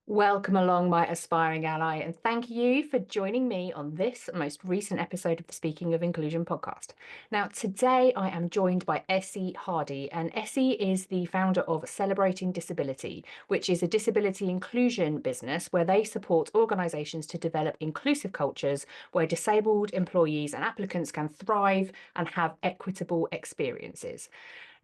Welcome along, my aspiring ally, and thank you for joining me on this most recent episode of the Speaking of Inclusion podcast. Now, today I am joined by Esi Hardy, and Esi is the founder of Celebrating Disability, which is a disability inclusion business where they support organisations to develop inclusive cultures where disabled employees and applicants can thrive and have equitable experiences.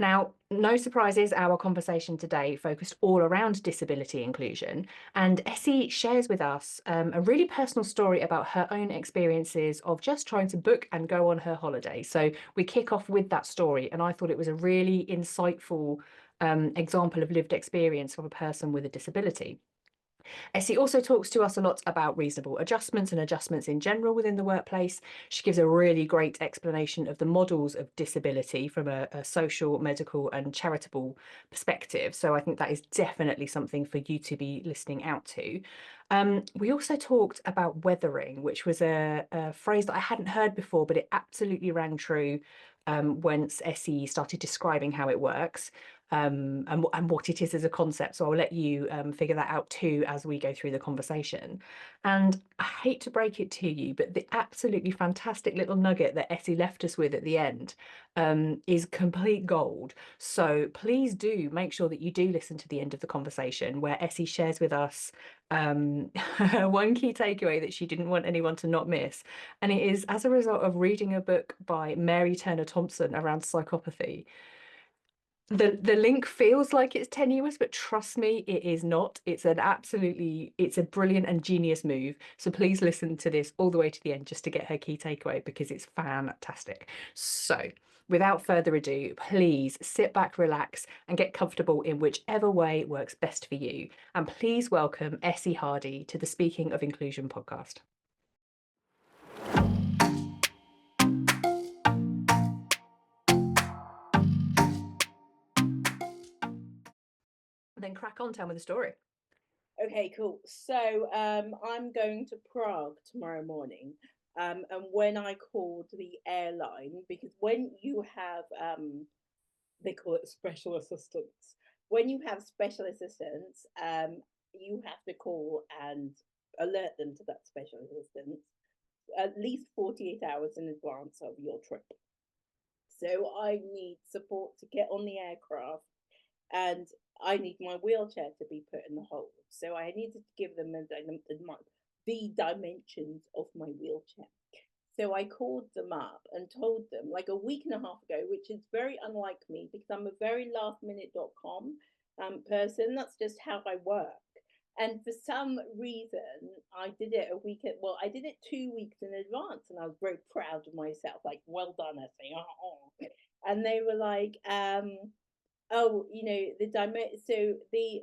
Now, no surprises, our conversation today focused all around disability inclusion, and Essie shares with us a really personal story about her own experiences of just trying to book and go on her holiday. So we kick off with that story, and I thought it was a really insightful example of lived experience from a person with a disability. Essie also talks to us a lot about reasonable adjustments and adjustments in general within the workplace. She gives a really great explanation of the models of disability from a social, medical, and charitable perspective. So I think that is definitely something for you to be listening out to. We also talked about weathering, which was a phrase that I hadn't heard before, but it absolutely rang true once Essie started describing how it works and what it is as a concept. So I'll let you figure that out too as we go through the conversation. And I hate to break it to you, but the absolutely fantastic little nugget that Essie left us with at the end is complete gold. So please do make sure that you do listen to the end of the conversation where Essie shares with us one key takeaway that she didn't want anyone to not miss. And it is as a result of reading a book by Mary Turner Thompson around psychopathy. The link feels like it's tenuous, but trust me, it is not. It's a brilliant and genius move. So please listen to this all the way to the end just to get her key takeaway because it's fantastic. So without further ado, please sit back, relax, and get comfortable in whichever way works best for you. And please welcome Essie Hardy to the Speaking of Inclusion podcast. Then crack on, tell me the story. Okay, cool. So I'm going to Prague tomorrow morning. And when I called the airline, because when you have, they call it special assistance. When you have special assistance, you have to call and alert them to that special assistance at least 48 hours in advance of your trip. So I need support to get on the aircraft and I need my wheelchair to be put in the hold. So I needed to give them the dimensions of my wheelchair. So I called them up and told them like a week and a half ago, which is very unlike me because I'm a very lastminute.com person. That's just how I work. And for some reason, I did it I did it 2 weeks in advance and I was very proud of myself, like, well done, I say, oh. And they were like, oh,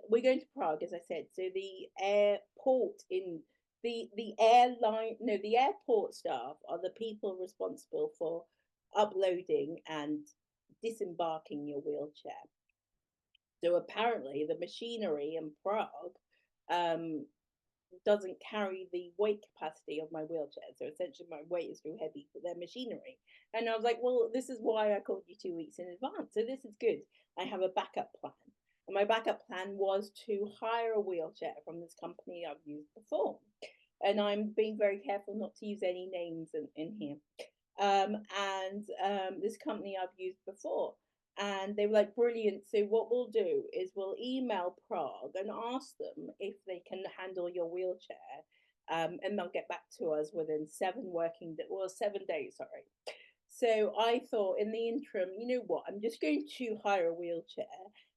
we're going to Prague, as I said. So the airport in the airline, no, the airport staff are the people responsible for uploading and disembarking your wheelchair. So apparently, the machinery in Prague um, doesn't carry the weight capacity of my wheelchair. So essentially, my weight is too heavy for their machinery. And I was like, well, this is why I called you 2 weeks in advance. So this is good. I have a backup plan. And my backup plan was to hire a wheelchair from this company I've used before. And I'm being very careful not to use any names in here. This company I've used before. And they were like, brilliant. So what we'll do is we'll email Prague and ask them if they can handle your wheelchair. And they'll get back to us within 7 days, sorry. So I thought in the interim, you know what, I'm just going to hire a wheelchair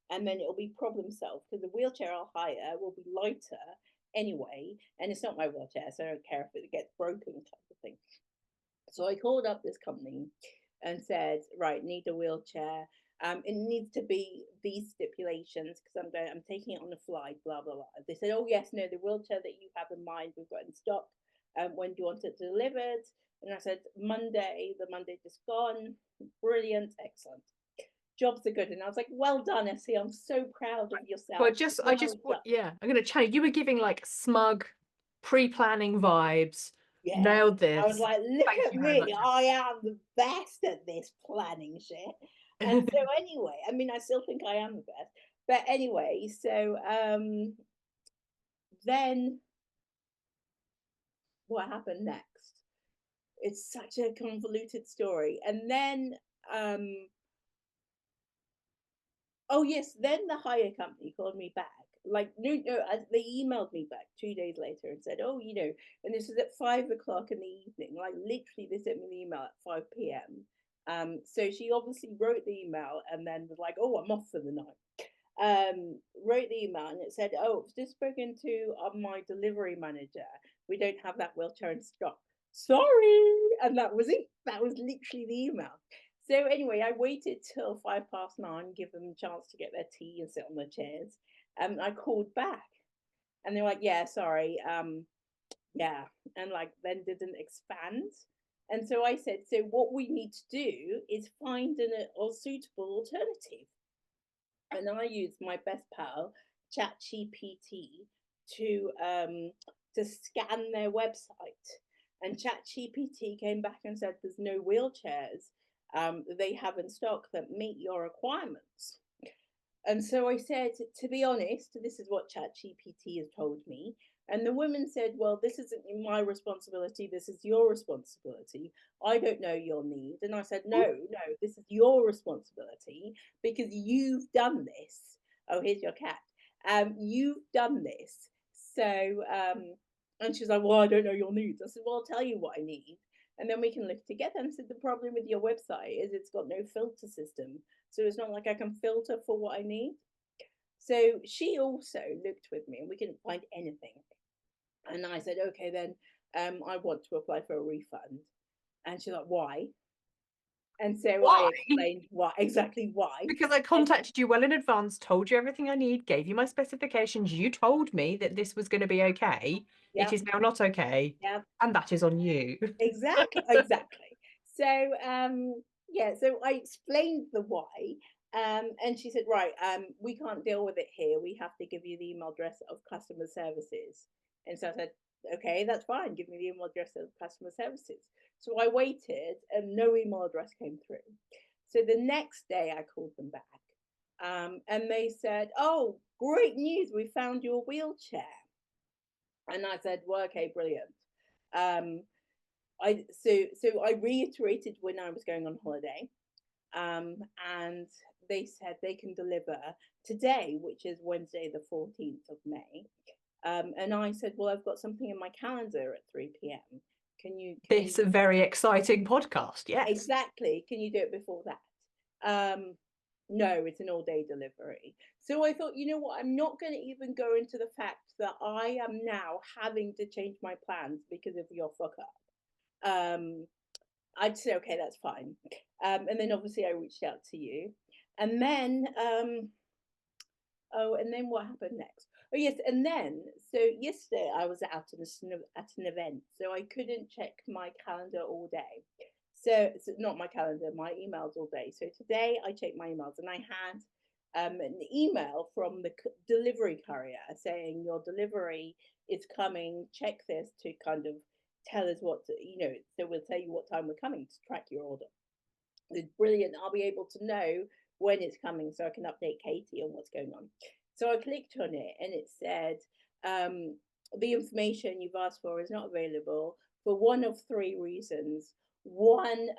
and then it'll be problem solved because the wheelchair I'll hire will be lighter anyway. And it's not my wheelchair, so I don't care if it gets broken type of thing. So I called up this company and said, right, need a wheelchair. It needs to be these stipulations because I'm taking it on the flight, blah blah blah. They said, oh yes, no, the wheelchair that you have in mind we've got in stock. When do you want it delivered? And I said Monday. The Monday just gone. Brilliant, excellent. Jobs are good. And I was like, well done, Essie. I'm so proud of Well, yourself. I just, yeah, I'm going to challenge. You were giving like smug, pre-planning vibes. Yeah. Nailed I was this. like, look Thank at you very me. much. I am the best at this planning shit. And so anyway, I mean, I still think I am the best. But anyway, so then what happened next? It's such a convoluted story. And then, oh yes, then the hire company called me back. Like no, they emailed me back 2 days later and said, "Oh, and this is at 5 o'clock in the evening. Like literally, they sent me the email at 5 p.m. So she obviously wrote the email and then was like, "Oh, I'm off for the night." Wrote the email and it said, "Oh, I've just spoken to my delivery manager. We don't have that wheelchair in stock. Sorry." And that was it. That was literally the email. So anyway, I waited till 9:05, give them a chance to get their tea and sit on their chairs. I called back and they were like, "Yeah, sorry, yeah," and like then didn't expand. And so I said, "So what we need to do is find a suitable alternative." And I used my best pal, ChatGPT, to scan their website. And ChatGPT came back and said there's no wheelchairs they have in stock that meet your requirements. And so I said, to be honest, this is what ChatGPT has told me. And the woman said, "Well, this isn't my responsibility. This is your responsibility. I don't know your need." And I said, "No, no, this is your responsibility because you've done this." Oh, here's your cat. You've done this. So, and she's like, "Well, I don't know your needs." I said, "Well, I'll tell you what I need. And then we can look together." And said, "The problem with your website is it's got no filter system. So it's not like I can filter for what I need." So she also looked with me and we couldn't find anything. And I said, "Okay, then I want to apply for a refund." And she's like, "Why?" And so I Why? explained why, exactly why. Because I And contacted you well in advance, told you everything I need, gave you my specifications. You told me that this was going to be okay. It yeah, is now not okay, yeah, and that is on you. exactly, exactly. So yeah, so I explained the why. And she said, "Right, we can't deal with it here. We have to give you the email address of customer services." And so I said, "Okay, that's fine. Give me the email address of customer services." So I waited and no email address came through. So the next day I called them back. And they said, "Oh, great news. We found your wheelchair." And I said, "Well, okay, brilliant." Um, so I reiterated when I was going on holiday, and they said they can deliver today, which is Wednesday, the 14th of May. And I said, "Well, I've got something in my calendar at 3 p.m. Can This you very exciting podcast, yes. exactly? Can you do it before that?" No, it's an all-day delivery. So I thought, you know what? I'm not going to even go into the fact that I am now having to change my plans because of your fuck up. I'd say, okay, that's fine. And then obviously I reached out to you. And then, oh, and then what happened next? Oh, yes. And then, so yesterday I was out at an event, so I couldn't check my calendar all day. So not my calendar, my emails all day. So today I checked my emails and I had an email from the delivery courier saying your delivery is coming. Check this to kind of tell us so we'll tell you what time we're coming to track your order. It's brilliant. I'll be able to know when it's coming so I can update Katie on what's going on. So I clicked on it and it said, the information you've asked for is not available for one of three reasons. One,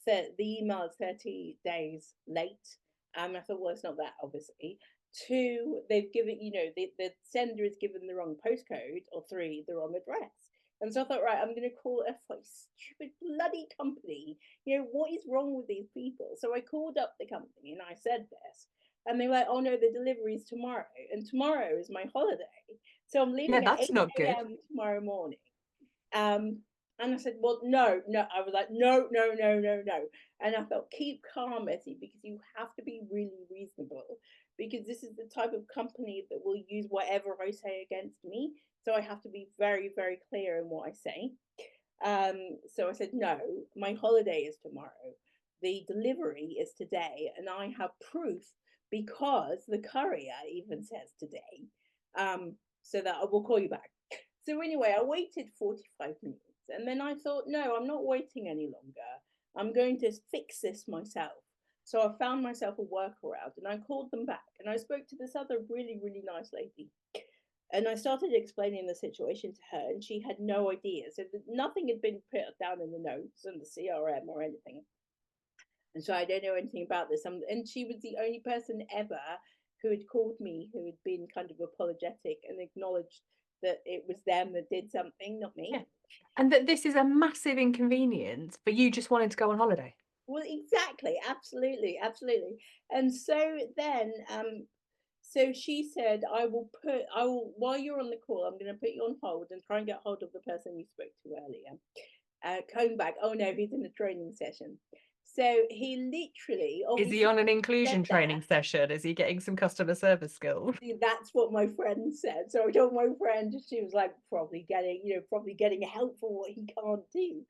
the email is 30 days late. I thought, well, it's not that, obviously. Two, they've given, the sender has given the wrong postcode, or three, the wrong address. And so I thought, right, I'm going to call a stupid bloody company. What is wrong with these people? So I called up the company and I said this. And they were like, "Oh no, the delivery is tomorrow." And tomorrow is my holiday. So I'm Yeah, leaving at that's 8 not good. a.m. tomorrow morning. And I said, "Well, no, no." I was like, "No, no, no, no, no." And I felt, keep calm, Esi, because you have to be really reasonable. Because this is the type of company that will use whatever I say against me. So I have to be very, very clear in what I say. So I said, "No, my holiday is tomorrow. The delivery is today, and I have proof because the courier even says today. So that I will call you back." So anyway, I waited 45 minutes and then I thought, no, I'm not waiting any longer. I'm going to fix this myself. So I found myself a workaround and I called them back and I spoke to this other really, really nice lady. And I started explaining the situation to her, and she had no idea. So nothing had been put down in the notes and the CRM or anything. And so I don't know anything about this. And she was the only person ever who had called me who had been kind of apologetic and acknowledged that it was them that did something, not me. Yeah. And that this is a massive inconvenience, but you just wanted to go on holiday. Well, exactly, absolutely, absolutely. And so then, so she said, I will, while you're on the call, I'm going to put you on hold and try and get hold of the person you spoke to earlier. Coming back, oh no, he's in a training session. So he literally, Is he obviously, on an said inclusion that. training session? Is he getting some customer service skills? That's what my friend said. So I told my friend, she was like, probably getting help for what he can't do.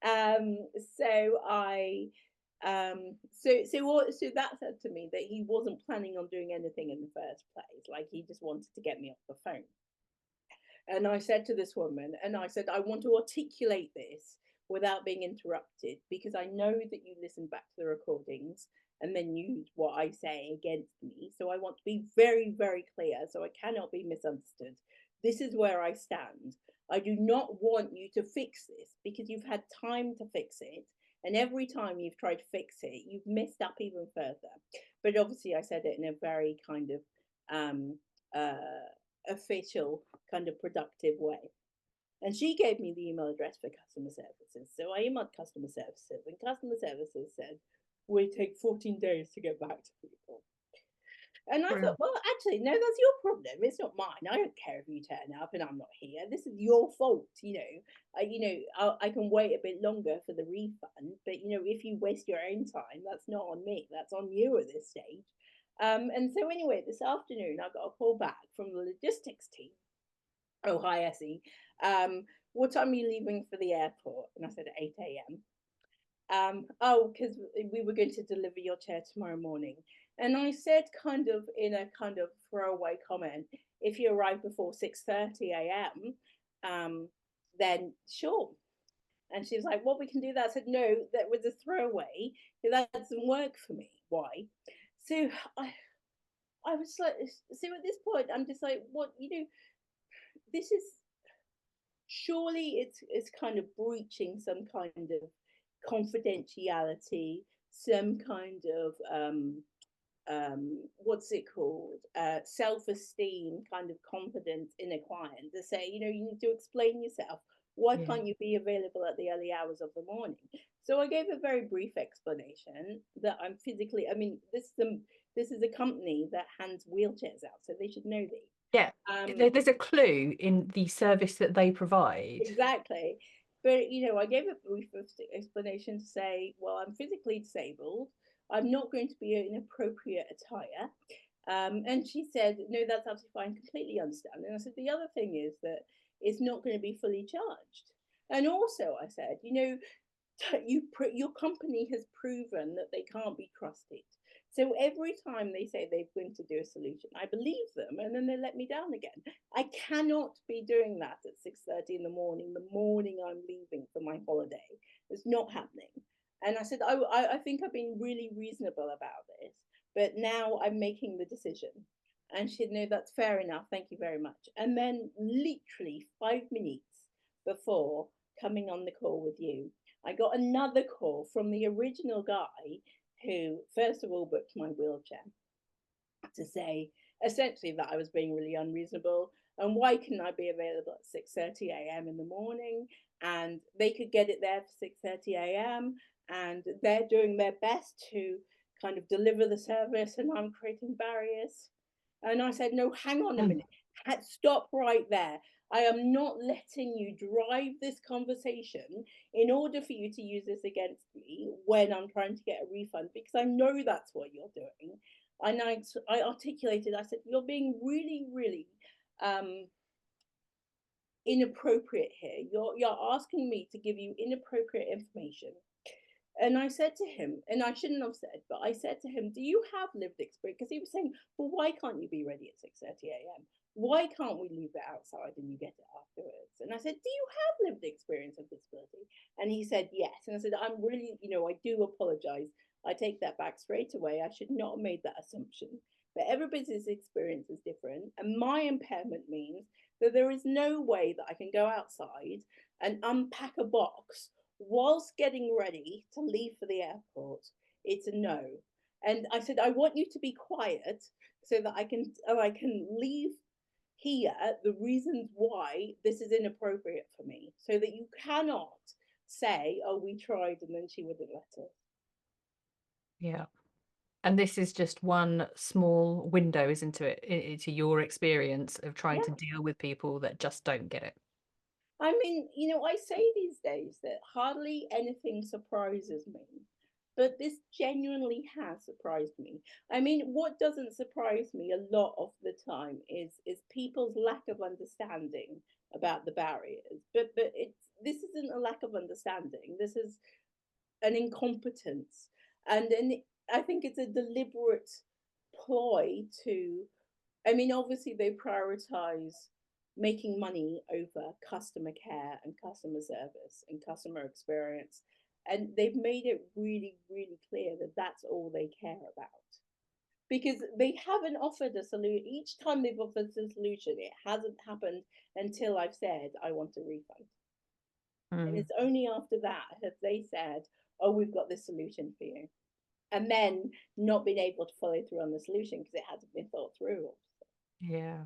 Um, so I, so that said to me that he wasn't planning on doing anything in the first place. Like he just wanted to get me off the phone. And I said to this woman, and I said, I want to articulate this without being interrupted because I know that you listen back to the recordings and then use what I say against me. So I want to be very, very clear so I cannot be misunderstood. This is where I stand. I do not want you to fix this because you've had time to fix it. And every time you've tried to fix it, you've messed up even further. But obviously, I said it in a very kind of official, kind of productive way. And she gave me the email address for customer services. So I emailed customer services, and customer services said, we take 14 days to get back to people. And I thought, well, actually, no, that's your problem. It's not mine. I don't care if you turn up and I'm not here. This is your fault. I can wait a bit longer for the refund. But if you waste your own time, that's not on me. That's on you at this stage. And so anyway, this afternoon I got a call back from the logistics team. Oh, hi, Essie. What time are you leaving for the airport? And I said 8 a.m. Oh, because we were going to deliver your chair tomorrow morning. And I said kind of in a kind of throwaway comment, if you arrive before 6:30 a.m., then sure. And she was like, well, we can do that. I said, no, that was a throwaway. That doesn't work for me. Why? So I was like, so at this point, I'm just like, this is surely it's kind of breaching some kind of confidentiality, some kind of what's it called, self-esteem, kind of confidence in a client to say, you need to explain yourself. Why Yeah. can't you be available at the early hours of the morning? So I gave a very brief explanation that I'm physically. I mean, this is a company that hands wheelchairs out, so they should know these. Yeah. Um, There's a clue in the service that they provide. Exactly. But, I gave a brief explanation to say, well, I'm physically disabled. I'm not going to be in appropriate attire. And she said, no, that's absolutely fine, completely understand. And I said, the other thing is that it's not going to be fully charged. And also, I said, your company has proven that they can't be trusted. So every time they say they're going to do a solution, I believe them, and then they let me down again. I cannot be doing that at 6:30 in the morning I'm leaving for my holiday. It's not happening. And I said, I think I've been really reasonable about this, but now I'm making the decision. And she said, no, that's fair enough. Thank you very much. And then literally 5 minutes before coming on the call with you, I got another call from the original guy who, first of all, booked my wheelchair to say essentially that I was being really unreasonable and why couldn't I be available at 6:30 a.m. in the morning, and they could get it there for 6:30 a.m. and they're doing their best to kind of deliver the service and I'm creating barriers. And I said, no, hang on a minute. Stop right there. I am not letting you drive this conversation in order for you to use this against me when I'm trying to get a refund, because I know that's what you're doing. And I articulated, I said, you're being really, really inappropriate here. You're asking me to give you inappropriate information. And I said to him, and I shouldn't have said, but I said to him, do you have lived experience? Because he was saying, well, why can't you be ready at 6:30 a.m.? Why can't we leave it outside and you get it afterwards? And I said, do you have lived experience of disability? And he said, yes. And I said, I'm really, I do apologize. I take that back straight away. I should not have made that assumption. but everybody's experience is different. And my impairment means that there is no way that I can go outside and unpack a box whilst getting ready to leave for the airport. It's a no. And I said, I want you to be quiet so that I can leave here the reasons why this is inappropriate for me, so that you cannot say, oh, we tried and then she wouldn't let us. Yeah. And this is just one small window, isn't it, into your experience of trying to Yeah. deal with people that just don't get it. I mean, I say these days that hardly anything surprises me, but this genuinely has surprised me. I mean, what doesn't surprise me a lot of the time is people's lack of understanding about the barriers. But this isn't a lack of understanding. This is an incompetence, and I think it's a deliberate ploy to. I mean, obviously they prioritize making money over customer care and customer service and customer experience. And they've made it really, really clear that that's all they care about. Because they haven't offered a solution. Each time they've offered a solution, it hasn't happened until I've said, I want a refund. And Mm. it's only after that have they said, oh, we've got this solution for you. And then not been able to follow through on the solution because it hasn't been thought through. Yeah.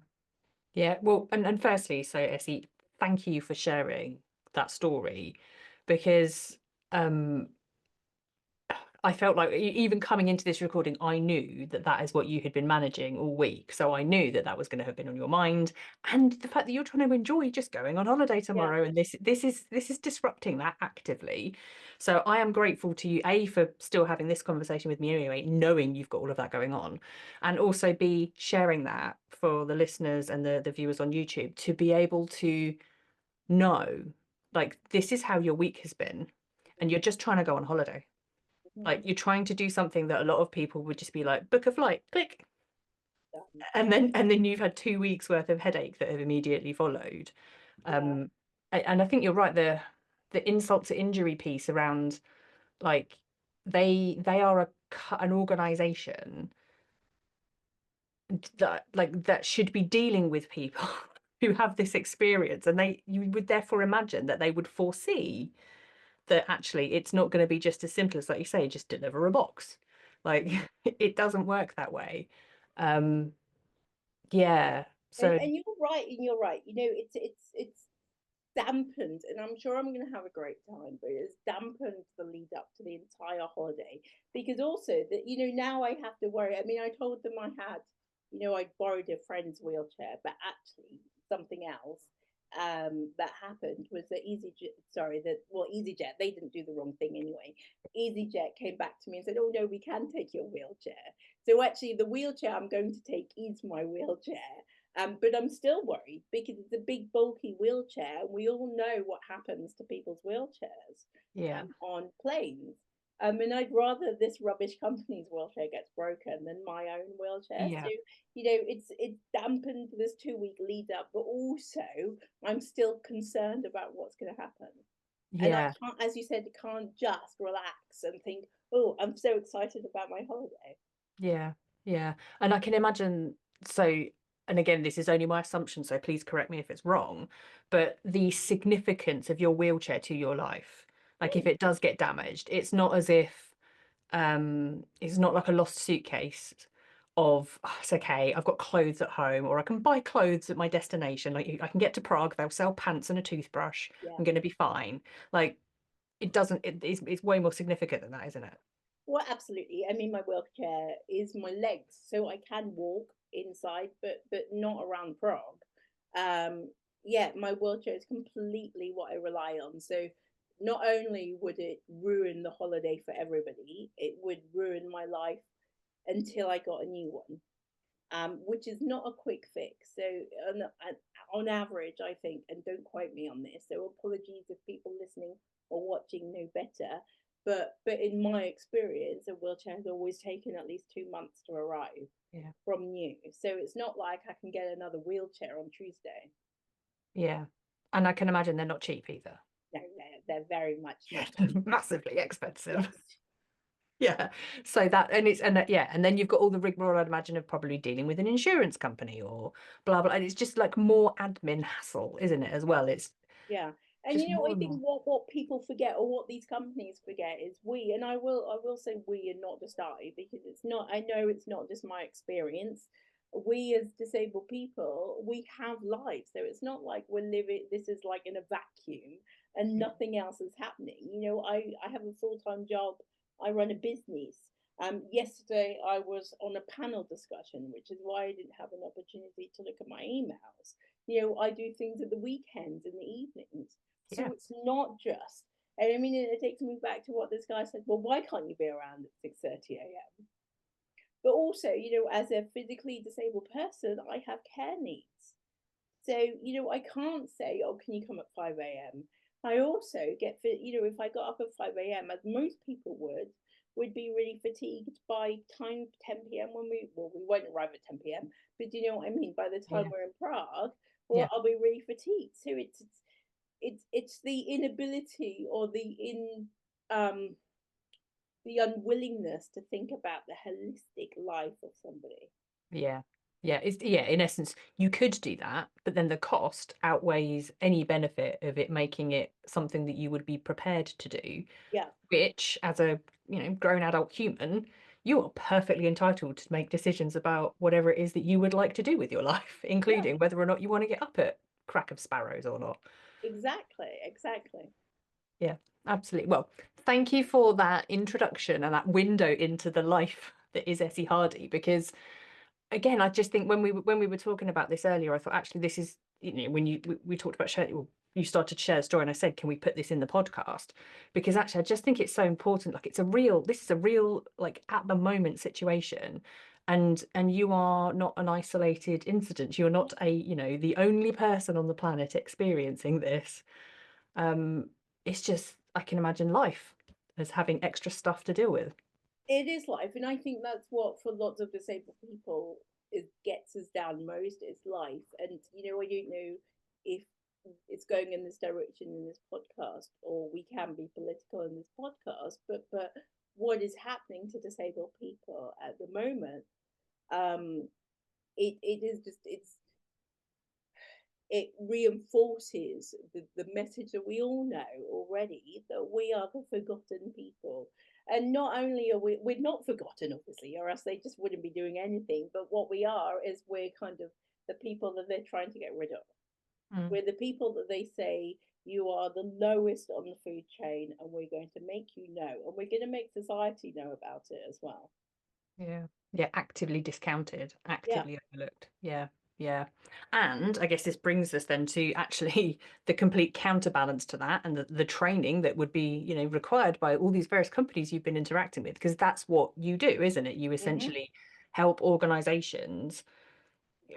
Yeah. Well, and firstly, so Essie, thank you for sharing that story because um I felt like even coming into this recording, I knew that that is what you had been managing all week. So I knew that that was going to have been on your mind, and the fact that you're trying to enjoy just going on holiday Yeah. tomorrow, and this is disrupting that actively. So I am grateful to you, A, for still having this conversation with me anyway, knowing you've got all of that going on, and also B, sharing that for the listeners and the viewers on YouTube to be able to know, like, this is how your week has been, and you're just trying to go on holiday. Like, Mhm. you're trying to do something that a lot of people would just be like, book a flight, click. Done. And then you've had 2 weeks worth of headache that have immediately followed. Yeah. Um, and I think you're right, the insult to injury piece around, like, they are an organization that should be dealing with people who have this experience, and you would therefore imagine that they would foresee that actually it's not going to be just as simple as, like you say, just deliver a box. Like, it doesn't work that way. Um, yeah. And So and you're right, and you're right. It's dampened, and I'm sure I'm going to have a great time, but it's dampened the lead up to the entire holiday, because also that now I have to worry. I mean, I told them I had, I borrowed a friend's wheelchair, but actually something else that happened was that EasyJet, they didn't do the wrong thing anyway. EasyJet came back to me and said, oh no, we can take your wheelchair. So actually the wheelchair I'm going to take is my wheelchair. But I'm still worried because it's a big, bulky wheelchair. And we all know what happens to people's wheelchairs yeah, on planes. And I'd rather this rubbish company's wheelchair gets broken than my own wheelchair. So, yeah, it's dampened this 2 week lead up, but also I'm still concerned about what's going to happen. And I yeah, can't, as you said, can't just relax and think, oh, I'm so excited about my holiday. yeah, yeah. And I can imagine, so, and again, this is only my assumption, so please correct me if it's wrong, but the significance of your wheelchair to your life, like if Mm, it does get damaged, it's not as if it's not like a lost suitcase of, "Oh, it's okay, I've got clothes at home, or I can buy clothes at my destination. Like, I can get to Prague, they'll sell pants and a toothbrush, yeah. I'm going to be fine." Like, it doesn't, it's way more significant than that, isn't it? Well, absolutely. I mean, my wheelchair is my legs, so I can walk inside, but not around Prague. Um, yeah, my wheelchair is completely what I rely on. So not only would it ruin the holiday for everybody, it would ruin my life until I got a new one, which is not a quick fix. So on average, I think, and don't quote me on this, so apologies if people listening or watching know better, but in my experience, a wheelchair has always taken at least 2 months to arrive Yeah. from new. So it's not like I can get another wheelchair on Tuesday. Yeah. And I can imagine they're not cheap either. No, they're very much not cheap. Massively expensive. Yes. Yeah. So that, and it's, and yeah, and then you've got all the rigmarole, I'd imagine, of probably dealing with an insurance company or blah blah. And it's just like more admin hassle, isn't it, as well? It's Yeah. And just you know, more I and think more. what people forget, or what these companies forget, is we, and I will say we and not just I, because it's not, I know it's not just my experience. We as disabled people, we have lives. So it's not like we're living, this is like in a vacuum and Yeah. nothing else is happening. You know, I have a full-time job. I run a business. Yesterday I was on a panel discussion, which is why I didn't have an opportunity to look at my emails. You know, I do things at the weekends and the evenings. So Yeah. it's not just, and I mean, it takes me back to what this guy said. Well, why can't you be around at 6:30 a.m.? But also, you know, as a physically disabled person, I have care needs. So, you know, I can't say, oh, can you come at 5 a.m.? I also get, you know, if I got up at 5 a.m., as most people would be really fatigued by time 10 p.m. when well, we won't arrive at 10 p.m., but do you know what I mean? By the time Yeah. we're in Prague, well, Yeah. I'll be really fatigued. So it's the inability or the unwillingness to think about the holistic life of somebody. Yeah. Yeah. It's, yeah, in essence, you could do that, but then the cost outweighs any benefit of it making it something that you would be prepared to do, Yeah, which, as a, grown adult human, you are perfectly entitled to make decisions about whatever it is that you would like to do with your life, yeah, including whether or not you want to get up at crack of sparrows or not. exactly, exactly. Yeah, absolutely. Well, thank you for that introduction and that window into the life that is Essie Hardy, because again, I just think when we were talking about this earlier, I thought actually this is, when we talked about share, well, you started to share a story and I said, can we put this in the podcast? Because actually I just think it's so important. Like this is a real, like, at the moment situation. And you are not an isolated incident. You're not the only person on the planet experiencing this. Um, it's just, I can imagine life as having extra stuff to deal with. It is life, and I think that's what for lots of disabled people it gets us down most is life. And you know, I don't know if it's going in this direction in this podcast, or we can be political in this podcast, but what is happening to disabled people at the moment, um, it is just it reinforces the message that we all know already, that we are the forgotten people. And not only are we're not forgotten, obviously, or else they just wouldn't be doing anything, but what we are is we're kind of the people that they're trying to get rid of. Mm. We're the people that they say you are the lowest on the food chain, and we're going to make you know, and we're going to make society know about it as well. Yeah. Yeah, actively discounted, Yeah. actively overlooked. Yeah. Yeah. And I guess this brings us then to actually the complete counterbalance to that, and the training that would be, required by all these various companies you've been interacting with, because that's what you do, isn't it? You Mm-hmm. essentially help organizations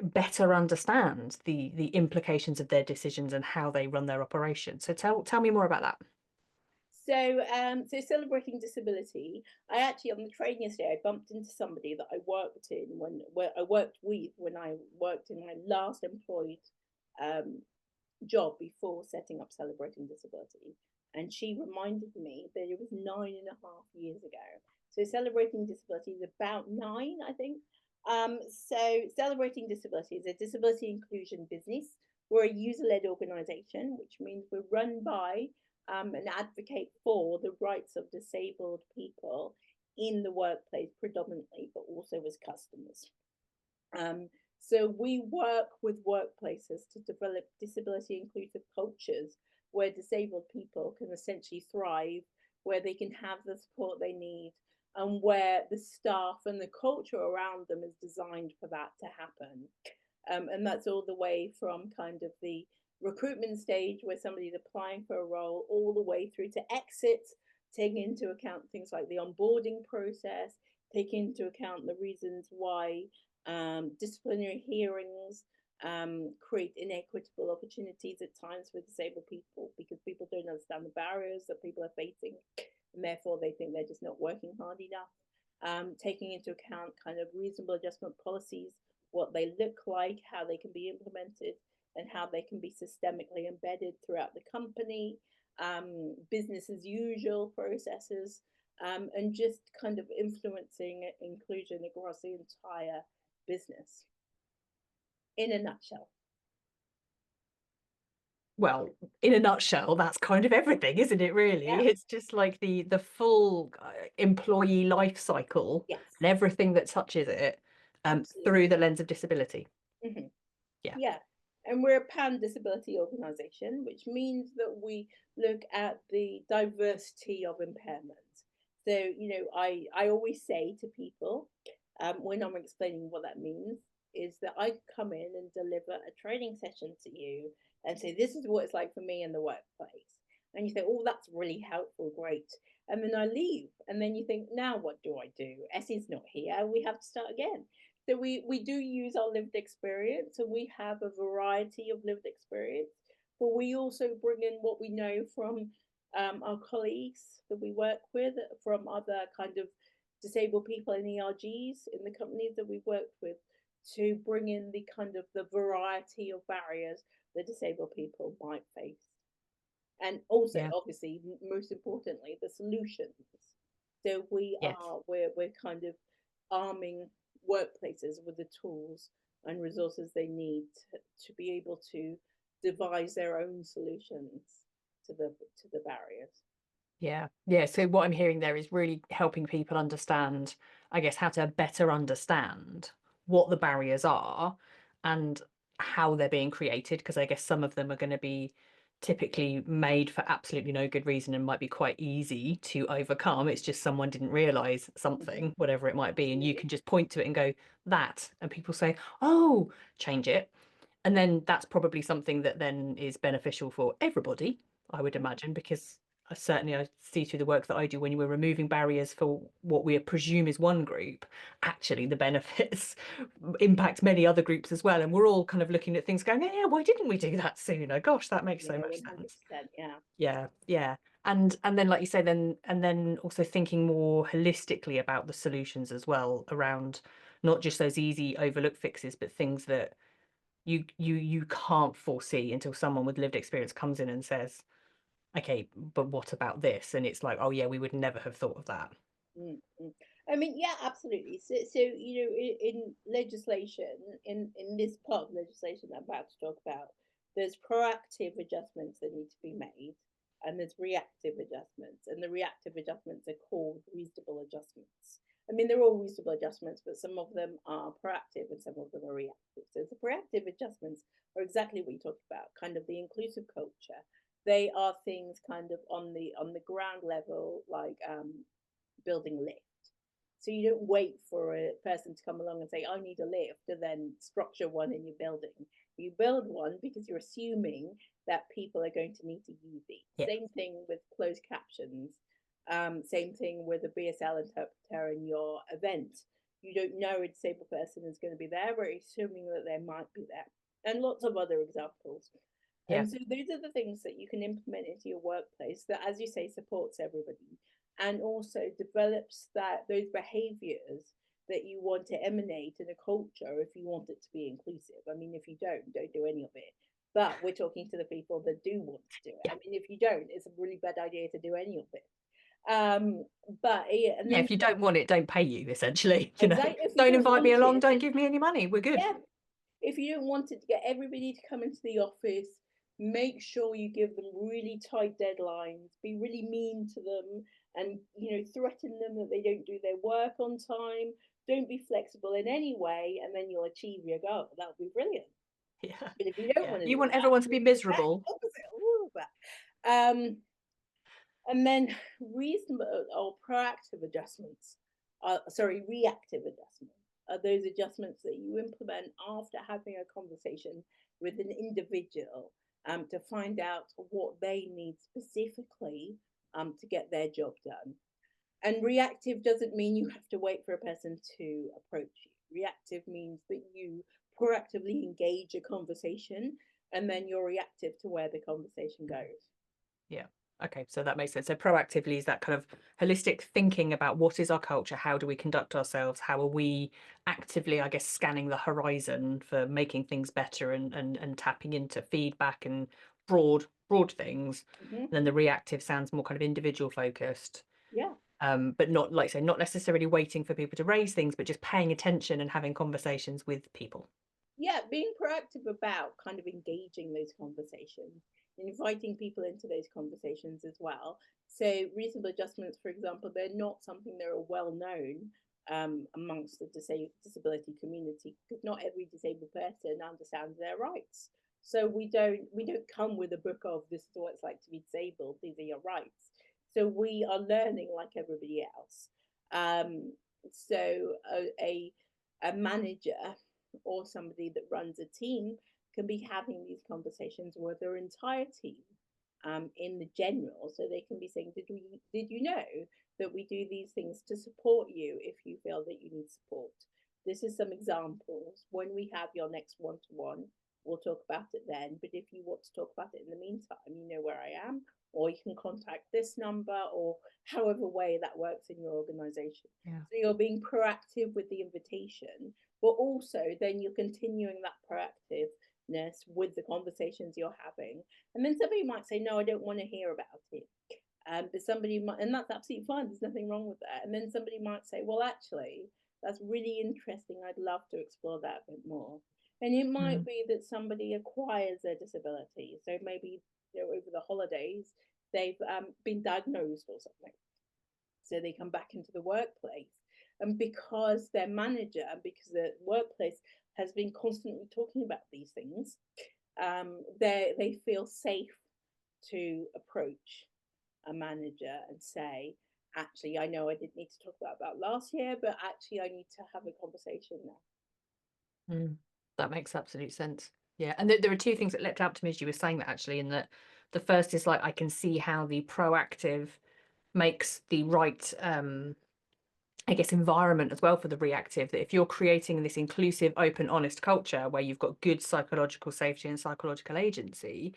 better understand the implications of their decisions and how they run their operations. So tell me more about that. So celebrating disability. I actually on the train yesterday, I bumped into somebody that I worked in where I worked with when I worked in my last employed um, job before setting up celebrating disability, and she reminded me that it was 9.5 years ago. So celebrating disability is about nine, I think. So celebrating disability is a disability inclusion business. We're a user-led organization, which means we're run by and advocate for the rights of disabled people in the workplace predominantly, but also as customers. Um, so we work with workplaces to develop disability inclusive cultures where disabled people can essentially thrive, where they can have the support they need, and where the staff and the culture around them is designed for that to happen. And that's all the way from kind of the recruitment stage where somebody's applying for a role all the way through to exit, taking into account things like the onboarding process, taking into account the reasons why disciplinary hearings create inequitable opportunities at times for disabled people because people don't understand the barriers that people are facing, and therefore they think they're just not working hard enough. Taking into account kind of reasonable adjustment policies, what they look like, how they can be implemented, and how they can be systemically embedded throughout the company. Business as usual processes, and just kind of influencing inclusion across the entire business in a nutshell. Well, in a nutshell, that's kind of everything, isn't it, Yeah, really? It's just like the full employee life cycle and yes, everything that touches it through absolutely. the lens of disability. Hmm. Yeah, Yeah. And we're a pan disability organization, which means that we look at the diversity of impairments. So, I always say to people, when I'm explaining what that means, is that I come in and deliver a training session to you and say, this is what it's like for me in the workplace. And you say, oh, that's really helpful, great. And then I leave. And then you think, now what do I do? Essie's not here. We have to start again. So we do use our lived experience, and we have a variety of lived experience, but we also bring in what we know from our colleagues that we work with, from other kind of disabled people in ERGs in the companies that we've worked with, to bring in the kind of the variety of barriers that disabled people might face, and also yeah, obviously most importantly the solutions. So yes. we're kind of arming workplaces with the tools and resources they need to be able to devise their own solutions to the barriers. Yeah. Yeah. So what I'm hearing there is really helping people understand, I guess, how to better understand what the barriers are and how they're being created. Because I guess some of them are going to be typically made for absolutely no good reason and might be quite easy to overcome. It's just someone didn't realize Mm-hmm. something, whatever it might be. And you Absolutely. can just point to it and go, that. And people say, oh, change it. And then that's probably something that then is beneficial for everybody, I would Mm-hmm. imagine, because I see through the work that I do when we're removing barriers for what we presume is one group, actually the benefits impact many other groups as well. And we're all kind of looking at things going, yeah, why didn't we do that sooner? Gosh, that makes so Yeah, much sense. 100%. Yeah. Yeah, yeah. And then like you say, then also thinking more holistically about the solutions as well around not just those easy overlook fixes, but things that you can't foresee until someone with lived experience comes in and says, okay, but what about this? And it's like, oh yeah, we would never have thought of that. Mm-hmm. I mean, yeah, absolutely. So in legislation, in this part of legislation that I'm about to talk about, there's proactive adjustments that need to be made, and there's reactive adjustments, and the reactive adjustments are called reasonable adjustments. I mean, they're all reasonable adjustments, but some of them are proactive and some of them are reactive. So the proactive adjustments are exactly what you talked about, kind of the inclusive culture. They are things kind of on the ground level, like building a lift. So you don't wait for a person to come along and say, I need a lift, and then structure one in your building. You build one because you're assuming that people are going to need to use it. Yeah, Same thing with closed captions. Same thing with a BSL interpreter in your event. You don't know a disabled person is going to be there, but you're assuming that they might be there. And lots of other examples. yeah, And so those are the things that you can implement into your workplace that, as you say, supports everybody and also develops those behaviors that you want to emanate in a culture if you want it to be inclusive. I mean, if you don't do any of it. But we're talking to the people that do want to do it. yeah. I mean, if you don't, it's a really bad idea to do any of it. But yeah, and Yeah, then if you don't want it, don't pay you, essentially. exactly if you Don't don't invite me want along, it, don't give me any money. We're good. yeah, if you don't want it to get everybody to come into the office, make sure you give them really tight deadlines, be really mean to them, and threaten them that they don't do their work on time. Don't be flexible in any way, and then you'll achieve your goal. That would be brilliant. Yeah. But if you don't Yeah. want to You do want that, everyone to do be the exact miserable. opposite of all of that. And then reasonable or proactive adjustments, sorry, reactive adjustments are those adjustments that you implement after having a conversation with an individual to find out what they need specifically to get their job done. And reactive doesn't mean you have to wait for a person to approach you. Reactive means that you proactively engage a conversation and then you're reactive to where the conversation goes. Yeah. Okay, so that makes sense. So proactively is that kind of holistic thinking about what is our culture, how do we conduct ourselves, how are we actively, I guess, scanning the horizon for making things better and tapping into feedback and broad things. Mm-hmm. And then the reactive sounds more kind of individual focused. Yeah. But not, like I say, not necessarily waiting for people to raise things, but just paying attention and having conversations with people. Yeah, being proactive about kind of engaging those conversations, inviting people into those conversations as well. So reasonable adjustments, for example, they're not something that are well known amongst the disability community, because not every disabled person understands their rights. So we don't come with a book of this is what it's like to be disabled. These are your rights. So we are learning like everybody else. Um, so a manager or somebody that runs a team can be having these conversations with their entire team in the general, so they can be saying, did you know that we do these things to support you if you feel that you need support? This is some examples. When we have your next one-to-one, we'll talk about it then, but if you want to talk about it in the meantime, you know where I am, or you can contact this number, or however way that works in your organization. Yeah. So you're being proactive with the invitation, but also then you're continuing that proactiveness with the conversations you're having. And then somebody might say, no, I don't want to hear about it. But somebody might, and that's absolutely fine. There's nothing wrong with that. And then somebody might say, well, actually, that's really interesting. I'd love to explore that a bit more. And it might Mm. be that somebody acquires a disability. So maybe, over the holidays, they've been diagnosed or something. So they come back into the workplace. And because their manager and because the workplace has been constantly talking about these things, they feel safe to approach a manager and say, actually, I know I didn't need to talk about that last year, but actually, I need to have a conversation now. Mm. That makes absolute sense. Yeah, and there are two things that leapt out to me as you were saying that, actually, in that the first is, like, I can see how the proactive makes the right, I guess, environment as well for the reactive. That if you're creating this inclusive, open, honest culture where you've got good psychological safety and psychological agency,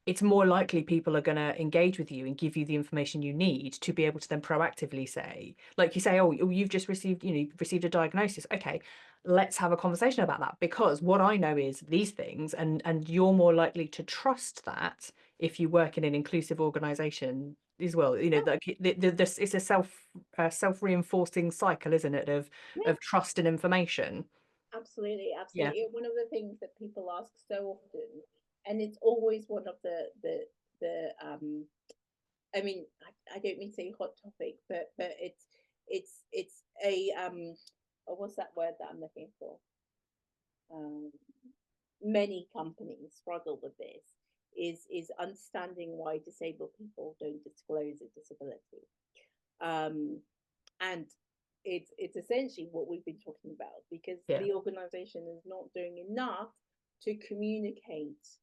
it's more likely people are going to engage with you and give you the information you need to be able to then proactively say, like you say, oh, you've just received, you've received a diagnosis. Okay, let's have a conversation about that, because what I know is these things, and you're more likely to trust that if you work in an inclusive organization as well. Yeah, Like this, it's a self-reinforcing cycle, isn't it, yeah, of trust and information. absolutely, Yeah. absolutely. One of the things that people ask so often, and it's always one of the I mean, I don't mean to say hot topic, but it's a oh, what's that word that I'm looking for? Um, Many companies struggle with this. Is understanding why disabled people don't disclose a disability, um, and it's essentially what we've been talking about, because Yeah. the organization is not doing enough to communicate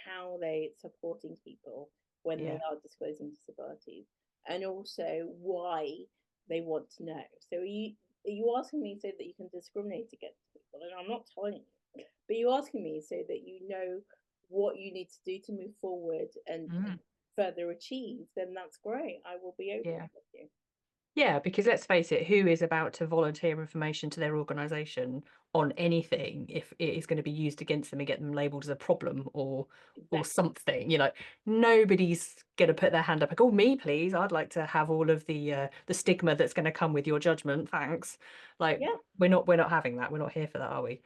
how they're supporting people when they Yeah. are disclosing disabilities, and also why they want to know. So are you asking me so that you can discriminate against people? And I'm not telling you, but you're asking me so that you know what you need to do to move forward and Mm. further achieve, then that's great. I will be open Yeah. with you. Yeah, because let's face it, who is about to volunteer information to their organisation on anything if it is going to be used against them and get them labelled as a problem or Exactly. something? Nobody's going to put their hand up like, "Oh, me, please. I'd like to have all of the stigma that's going to come with your judgment. Thanks." Like, Yeah, we're not having that. We're not here for that, are we?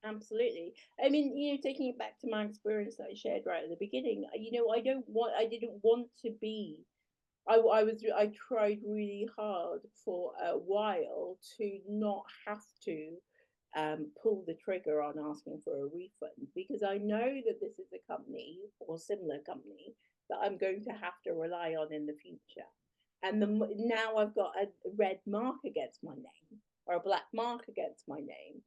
absolutely. I mean, taking it back to my experience that I shared right at the beginning, I didn't want to be. I tried really hard for a while to not have to pull the trigger on asking for a refund, because I know that this is a company or similar company that I'm going to have to rely on in the future. And now I've got a red mark against my name, or a black mark against my name.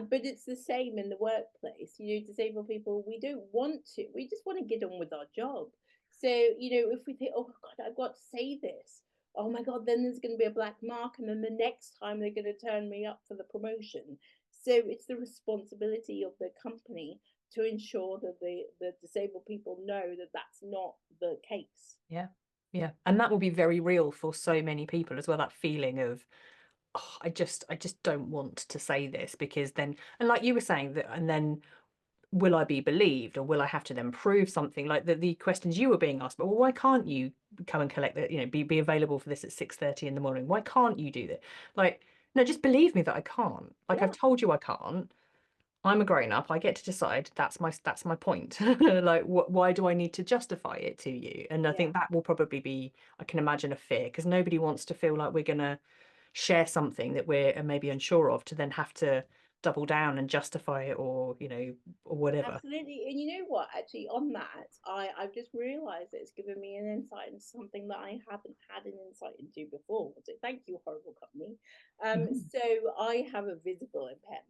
But it's the same in the workplace. Disabled people, we don't want to. We just want to get on with our job. So, if we think, oh God, I've got to say this, oh my God, then there's going to be a black mark. And then the next time they're going to turn me up for the promotion. So it's the responsibility of the company to ensure that the disabled people know that that's not the case. Yeah. Yeah. And that will be very real for so many people as well, that feeling of, oh, I just don't want to say this, because then, and like you were saying, that, and then will I be believed, or will I have to then prove something like the questions you were being asked? But well, why can't you come and collect that? Be available for this at 6:30 in the morning. Why can't you do that? Like, no, just believe me that I can't. Like, I've Yeah, told you I can't. I'm a grown up. I get to decide. That's my point. Like, why do I need to justify it to you? And I yeah. think that will probably be, I can imagine, a fear, because nobody wants to feel like we're gonna share something that we're maybe unsure of to then have to double down and justify it, or or whatever. Absolutely. And you know what? Actually, on that, I've just realized that it's given me an insight into something that I haven't had an insight into before. So thank you, horrible company. Mhm. So I have a visible impairment.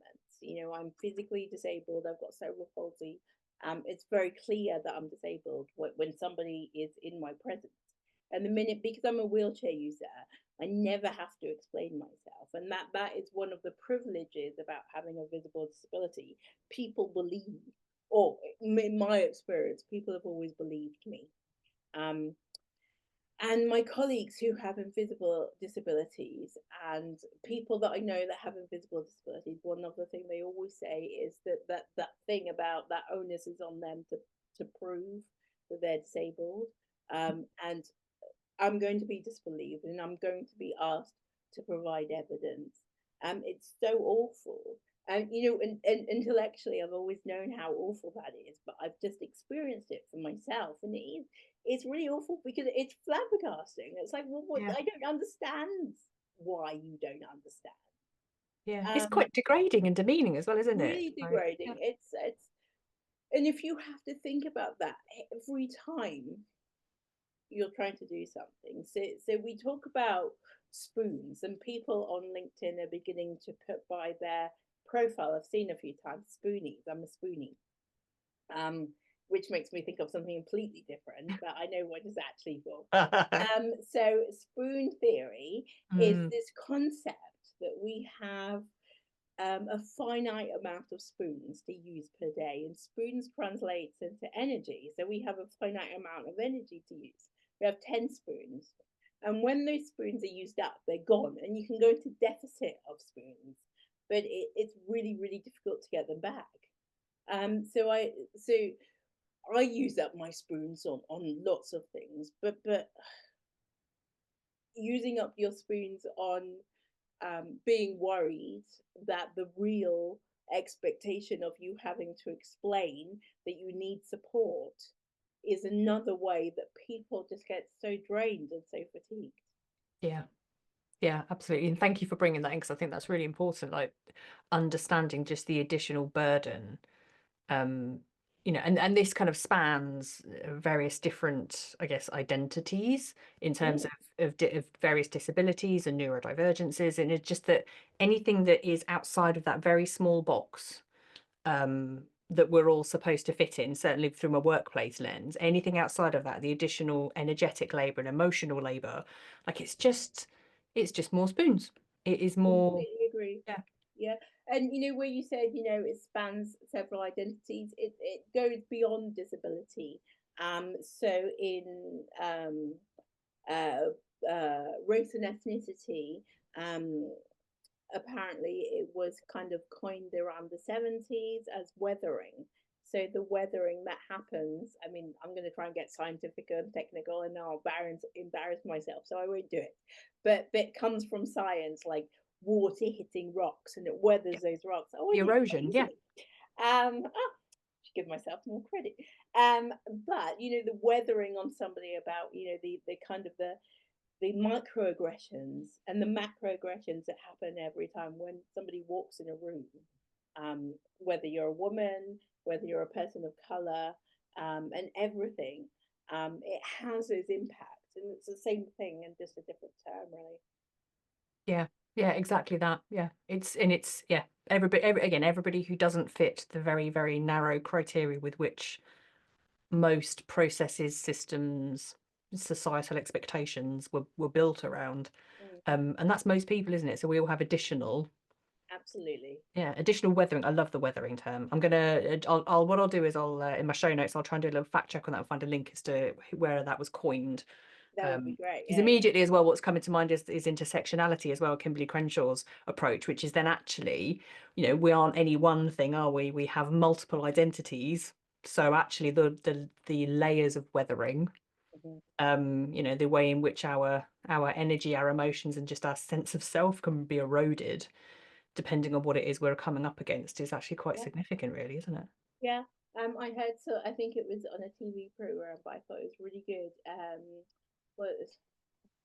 I'm physically disabled. I've got cerebral palsy. It's very clear that I'm disabled when somebody is in my presence. And the minute, because I'm a wheelchair user, I never have to explain myself. And that is one of the privileges about having a visible disability. People believe, or in my experience, people have always believed me. Um, and my colleagues who have invisible disabilities and people that I know that have invisible disabilities, one other thing they always say is that thing about that onus is on them to prove that they're disabled. And I'm going to be disbelieved and I'm going to be asked to provide evidence. It's so awful. And intellectually, I've always known how awful that is, but I've just experienced it for myself, and it's really awful because it's flabbergasting. It's like, well, what? Yeah, I don't understand why you don't understand. yeah. It's Um, quite degrading and demeaning as well, isn't it? really Like, degrading. yeah. And if you have to think about that every time you're trying to do something. So we talk about spoons, and people on LinkedIn are beginning to put by their profile. I've seen a few times spoonies. I'm a spoonie, um, which makes me think of something completely different, but I know what it's actually for. So spoon theory is Mm, this concept that we have a finite amount of spoons to use per day, and spoons translates into energy. So we have a finite amount of energy to use. We have 10 spoons. And when those spoons are used up, they're gone, and you can go into deficit of spoons, but it's really, really difficult to get them back. So I use up my spoons on lots of things, but using up your spoons on being worried that the real expectation of you having to explain that you need support is another way that people just get so drained and so fatigued. yeah. Yeah, absolutely. And thank you for bringing that in, because I think that's really important, like understanding just the additional burden. Um, and this kind of spans various different, I guess, identities in terms Mm, of various disabilities and neurodivergences. And it's just that anything that is outside of that very small box, that we're all supposed to fit in, certainly from a workplace lens, anything outside of that, the additional energetic labor and emotional labor, like it's just more spoons. It is more, completely agree. yeah. Yeah. And where you said, it spans several identities, it goes beyond disability. So in uh, race and ethnicity, um, apparently it was kind of coined around the 70s as weathering. So the weathering that happens, I mean, I'm going to try and get scientific and technical, and I'll embarrass myself, so I won't do it. But it comes from science, like water hitting rocks, and it weathers those rocks. Oh, I The did it erosion, quite yeah. easily. Should give myself more credit. But the weathering on somebody about the kind of the microaggressions and the macroaggressions that happen every time when somebody walks in a room, whether you're a woman, whether you're a person of color, and everything, it has those impacts, and it's the same thing and just a different term, really. Yeah, yeah, exactly that. Yeah, yeah, everybody who doesn't fit the very, very narrow criteria with which most processes, systems, societal expectations were built around. Mm, And that's most people, isn't it? So we all have additional, absolutely. yeah, additional weathering. I love the weathering term. What I'll do is I'll in my show notes I'll try and do a little fact check on that and find a link as to where that was coined. That would be great. Because Yeah, yeah. immediately as well, what's coming to mind is intersectionality as well, Kimberly Crenshaw's approach, which is then actually, we aren't any one thing, are we? We have multiple identities. So actually the layers of weathering, Mhm. the way in which our energy, our emotions, and just our sense of self can be eroded depending on what it is we're coming up against is actually quite Yeah, significant, really, isn't it? yeah. I heard, so I think it was on a TV program, but I thought it was really good. Well,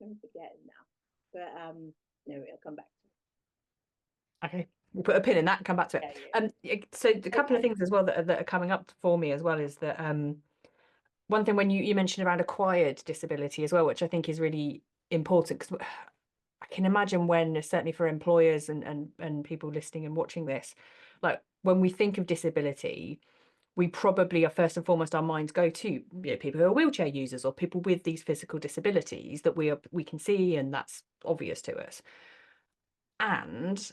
I'm forgetting now, but no, it'll come back to Okay, we'll put a pin in that and come back to me. it. Yeah, So a yeah. couple of Okay. things as well that are coming up for me as well is that one thing when you mentioned around acquired disability as well, which I think is really important because I can imagine when, certainly for employers and people listening and watching this, like when we think of disability, we probably are first and foremost our minds go to people who are wheelchair users or people with these physical disabilities that we can see and that's obvious to us. And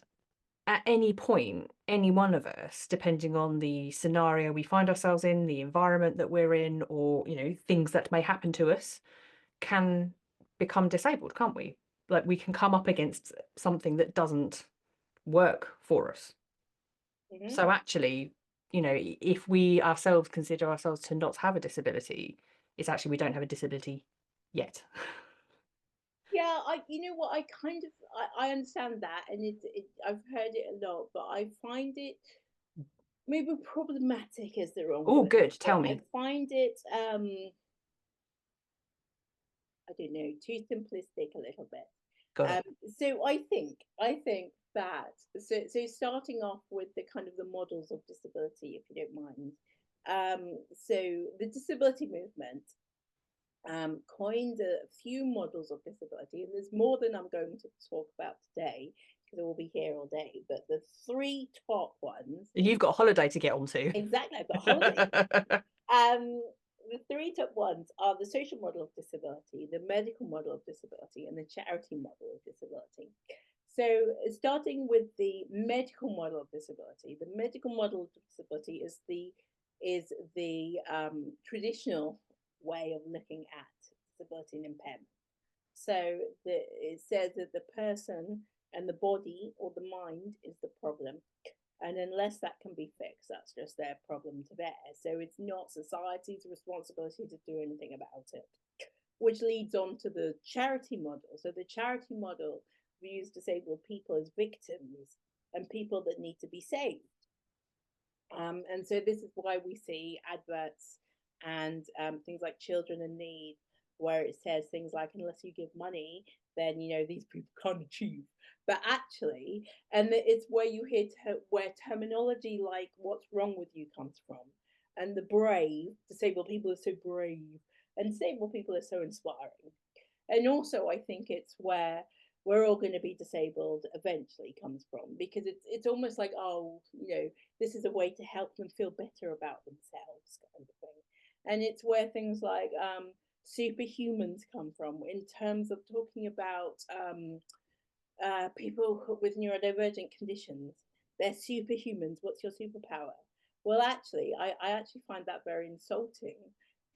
at any point, any one of us, depending on the scenario we find ourselves in, the environment that we're in, or things that may happen to us, can become disabled, can't we? Like we can come up against something that doesn't work for us. Hmm. So actually, if we ourselves consider ourselves to not have a disability, it's actually we don't have a disability yet. Yeah, you know what, I kind of, I understand that, and I've heard it a lot, but I find it, maybe problematic is the wrong Oh, word, good. but Tell I me. find it, I don't know, too simplistic a little bit. Got Um, it. so I think that, so starting off with the kind of the models of disability, if you don't mind. So the disability movement coined a few models of disability, and there's more than I'm going to talk about today because I will be here all day. But the three top ones, You've got a holiday to get onto. exactly, I've got holidays. Um, the three top ones are the social model of disability, the medical model of disability, and the charity model of disability. So, starting with the medical model of disability, the medical model of disability is the traditional way of looking at disability and impairment. So it says that the person and the body or the mind is the problem, and unless that can be fixed, that's just their problem to bear. So it's not society's responsibility to do anything about it, which leads on to the charity model. So the charity model views disabled people as victims and people that need to be saved. And so this is why we see adverts and things like Children in Need, where it says things like, unless you give money, then these people can't achieve. But actually, and it's where you hear where terminology like "what's wrong with you" comes from, and the brave disabled people are so brave, and disabled people are so inspiring. And also, I think it's where we're all going to be disabled eventually comes from, because it's almost like, oh, this is a way to help them feel better about themselves, kind of thing. And it's where things like superhumans come from, in terms of talking about people with neurodivergent conditions. They're superhumans. What's your superpower? Well, actually, I actually find that very insulting,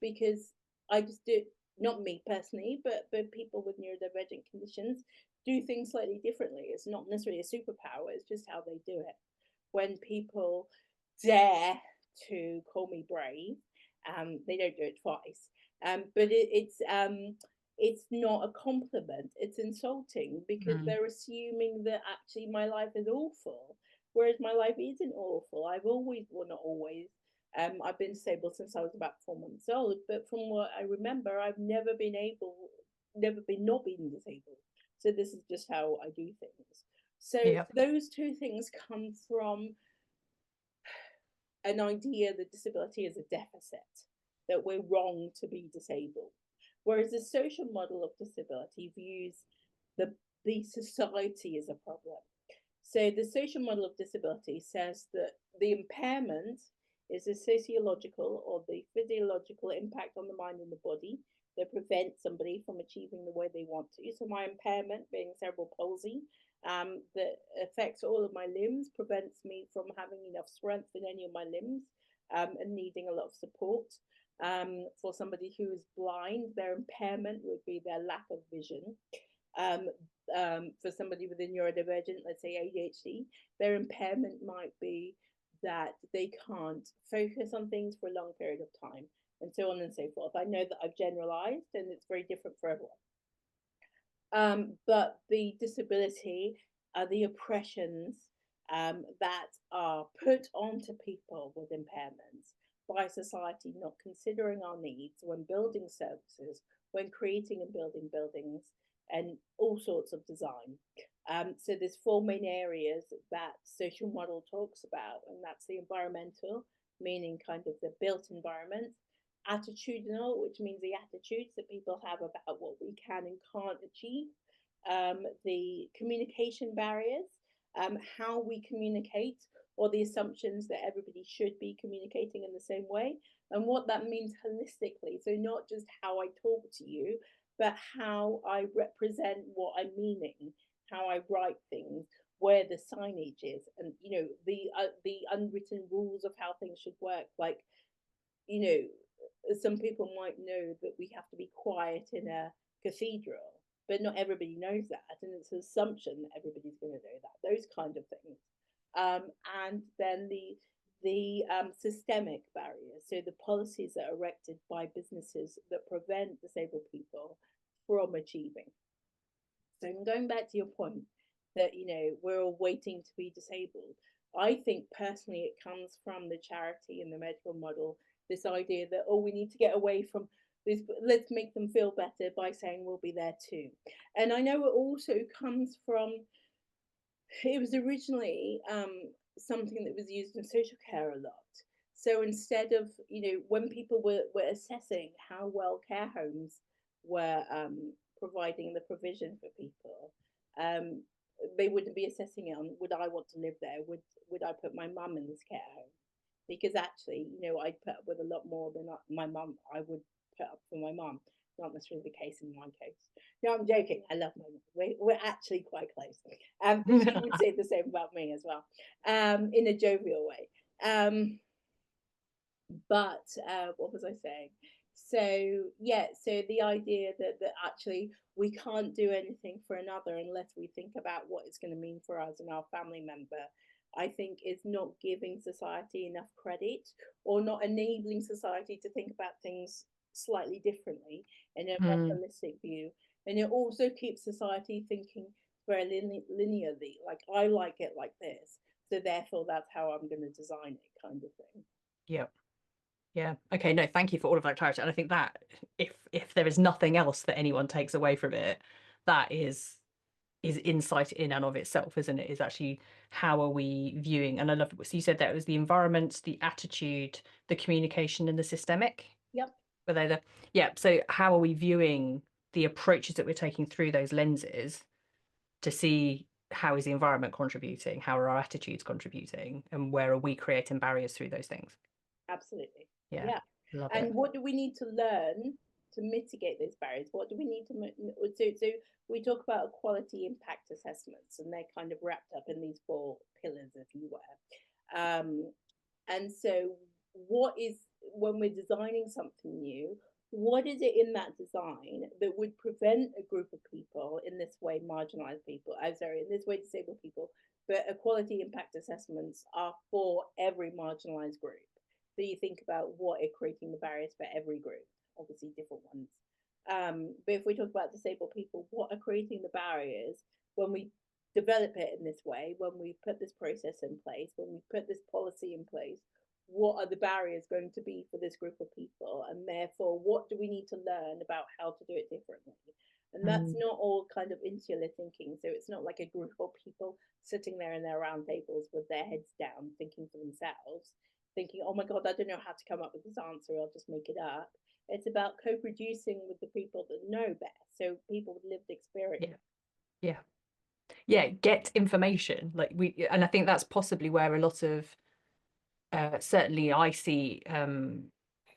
because I just do, not me personally, but people with neurodivergent conditions do things slightly differently. It's not necessarily a superpower, it's just how they do it. When people dare to call me brave, they don't do it twice. But it's not a compliment, it's insulting, because Mm. they're assuming that actually my life is awful, whereas my life isn't awful. I've always, well, not always, I've been disabled since I was about 4 months old, but from what I remember, I've never been not being disabled. So this is just how I do things. So Yeah. those two things come from an idea that disability is a deficit, that we're wrong to be disabled. Whereas the social model of disability views the, the society as a problem. So the social model of disability says that the impairment is a sociological or the physiological impact on the mind and the body that prevents somebody from achieving the way they want to. So my impairment, being cerebral palsy, that affects all of my limbs, prevents me from having enough strength in any of my limbs, and needing a lot of support. For somebody who is blind, their impairment would be their lack of vision. Um, for somebody with a neurodivergent, let's say ADHD, their impairment might be that they can't focus on things for a long period of time, and so on and so forth. I know that I've generalized, and it's very different for everyone. But the disability are the oppressions that are put onto people with impairments by society not considering our needs when building services, when creating and building buildings, and all sorts of design. So there's four main areas that social model talks about, and that's the environmental, meaning kind of the built environment, attitudinal, which means the attitudes that people have about what we can and can't achieve, the communication barriers, how we communicate, or the assumptions that everybody should be communicating in the same way, and what that means holistically. So, not just how I talk to you, but how I represent what I'm meaning, how I write things, where the signage is, and the unwritten rules of how things should work. Like, you know, some people might know that we have to be quiet in a cathedral, but not everybody knows that, and it's an assumption that everybody's going to know that. Those kind of things, and then the systemic barriers, so the policies that are erected by businesses that prevent disabled people from achieving. So going back to your point that we're all waiting to be disabled, I think personally it comes from the charity and the medical model. This idea that we need to get away from this. Let's make them feel better by saying we'll be there too. And I know it also comes from. It was originally something that was used in social care a lot. So instead of when people were assessing how well care homes were providing the provision for people, um, they wouldn't be assessing it on would I want to live there? Would I put my mum in this care home? Because actually, I'd put up with a lot more than my mum. I would put up for my mum. Not necessarily the case in my case. No, I'm joking. I love my mum. We're actually quite close. But she would say the same about me as well, in a jovial way. But what was I saying? So yeah, so the idea that actually we can't do anything for another unless we think about what it's going to mean for us and our family member, I think is not giving society enough credit, or not enabling society to think about things slightly differently in a more Mm, holistic view. And it also keeps society thinking very linearly, like I like it like this, so therefore that's how I'm going to design it, kind of thing. yeah. Yeah. Okay. No, thank you for all of that clarity. And I think that if there is nothing else that anyone takes away from it, that is insight in and of itself, isn't it? Is actually how are we viewing? And I love so you said that it was the environment, the attitude, the communication, and the systemic. Yep. Were they the yeah? So how are we viewing the approaches that we're taking through those lenses to see how is the environment contributing, how are our attitudes contributing, and where are we creating barriers through those things? Absolutely. Yeah, Yeah. love it. And what do we need to learn to mitigate those barriers? What do we need to so we talk about equality impact assessments, and they're kind of wrapped up in these four pillars, if you were. And so what is, when we're designing something new, what is it in that design that would prevent a group of people in this way, marginalized people, I'm sorry, in this way disabled people, but equality impact assessments are for every marginalized group. So you think about what are creating the barriers for every group, obviously different ones. But if we talk about disabled people, what are creating the barriers when we develop it in this way, when we put this process in place, when we put this policy in place, what are the barriers going to be for this group of people? And therefore, what do we need to learn about how to do it differently? And that's Mm, not all kind of insular thinking. So it's not like a group of people sitting there in their round tables with their heads down, thinking for themselves, thinking, oh my God, I don't know how to come up with this answer, I'll just make it up. It's about co-producing with the people that know best. So people with lived experience. yeah, yeah, yeah. Get information like and I think that's possibly where a lot of certainly I see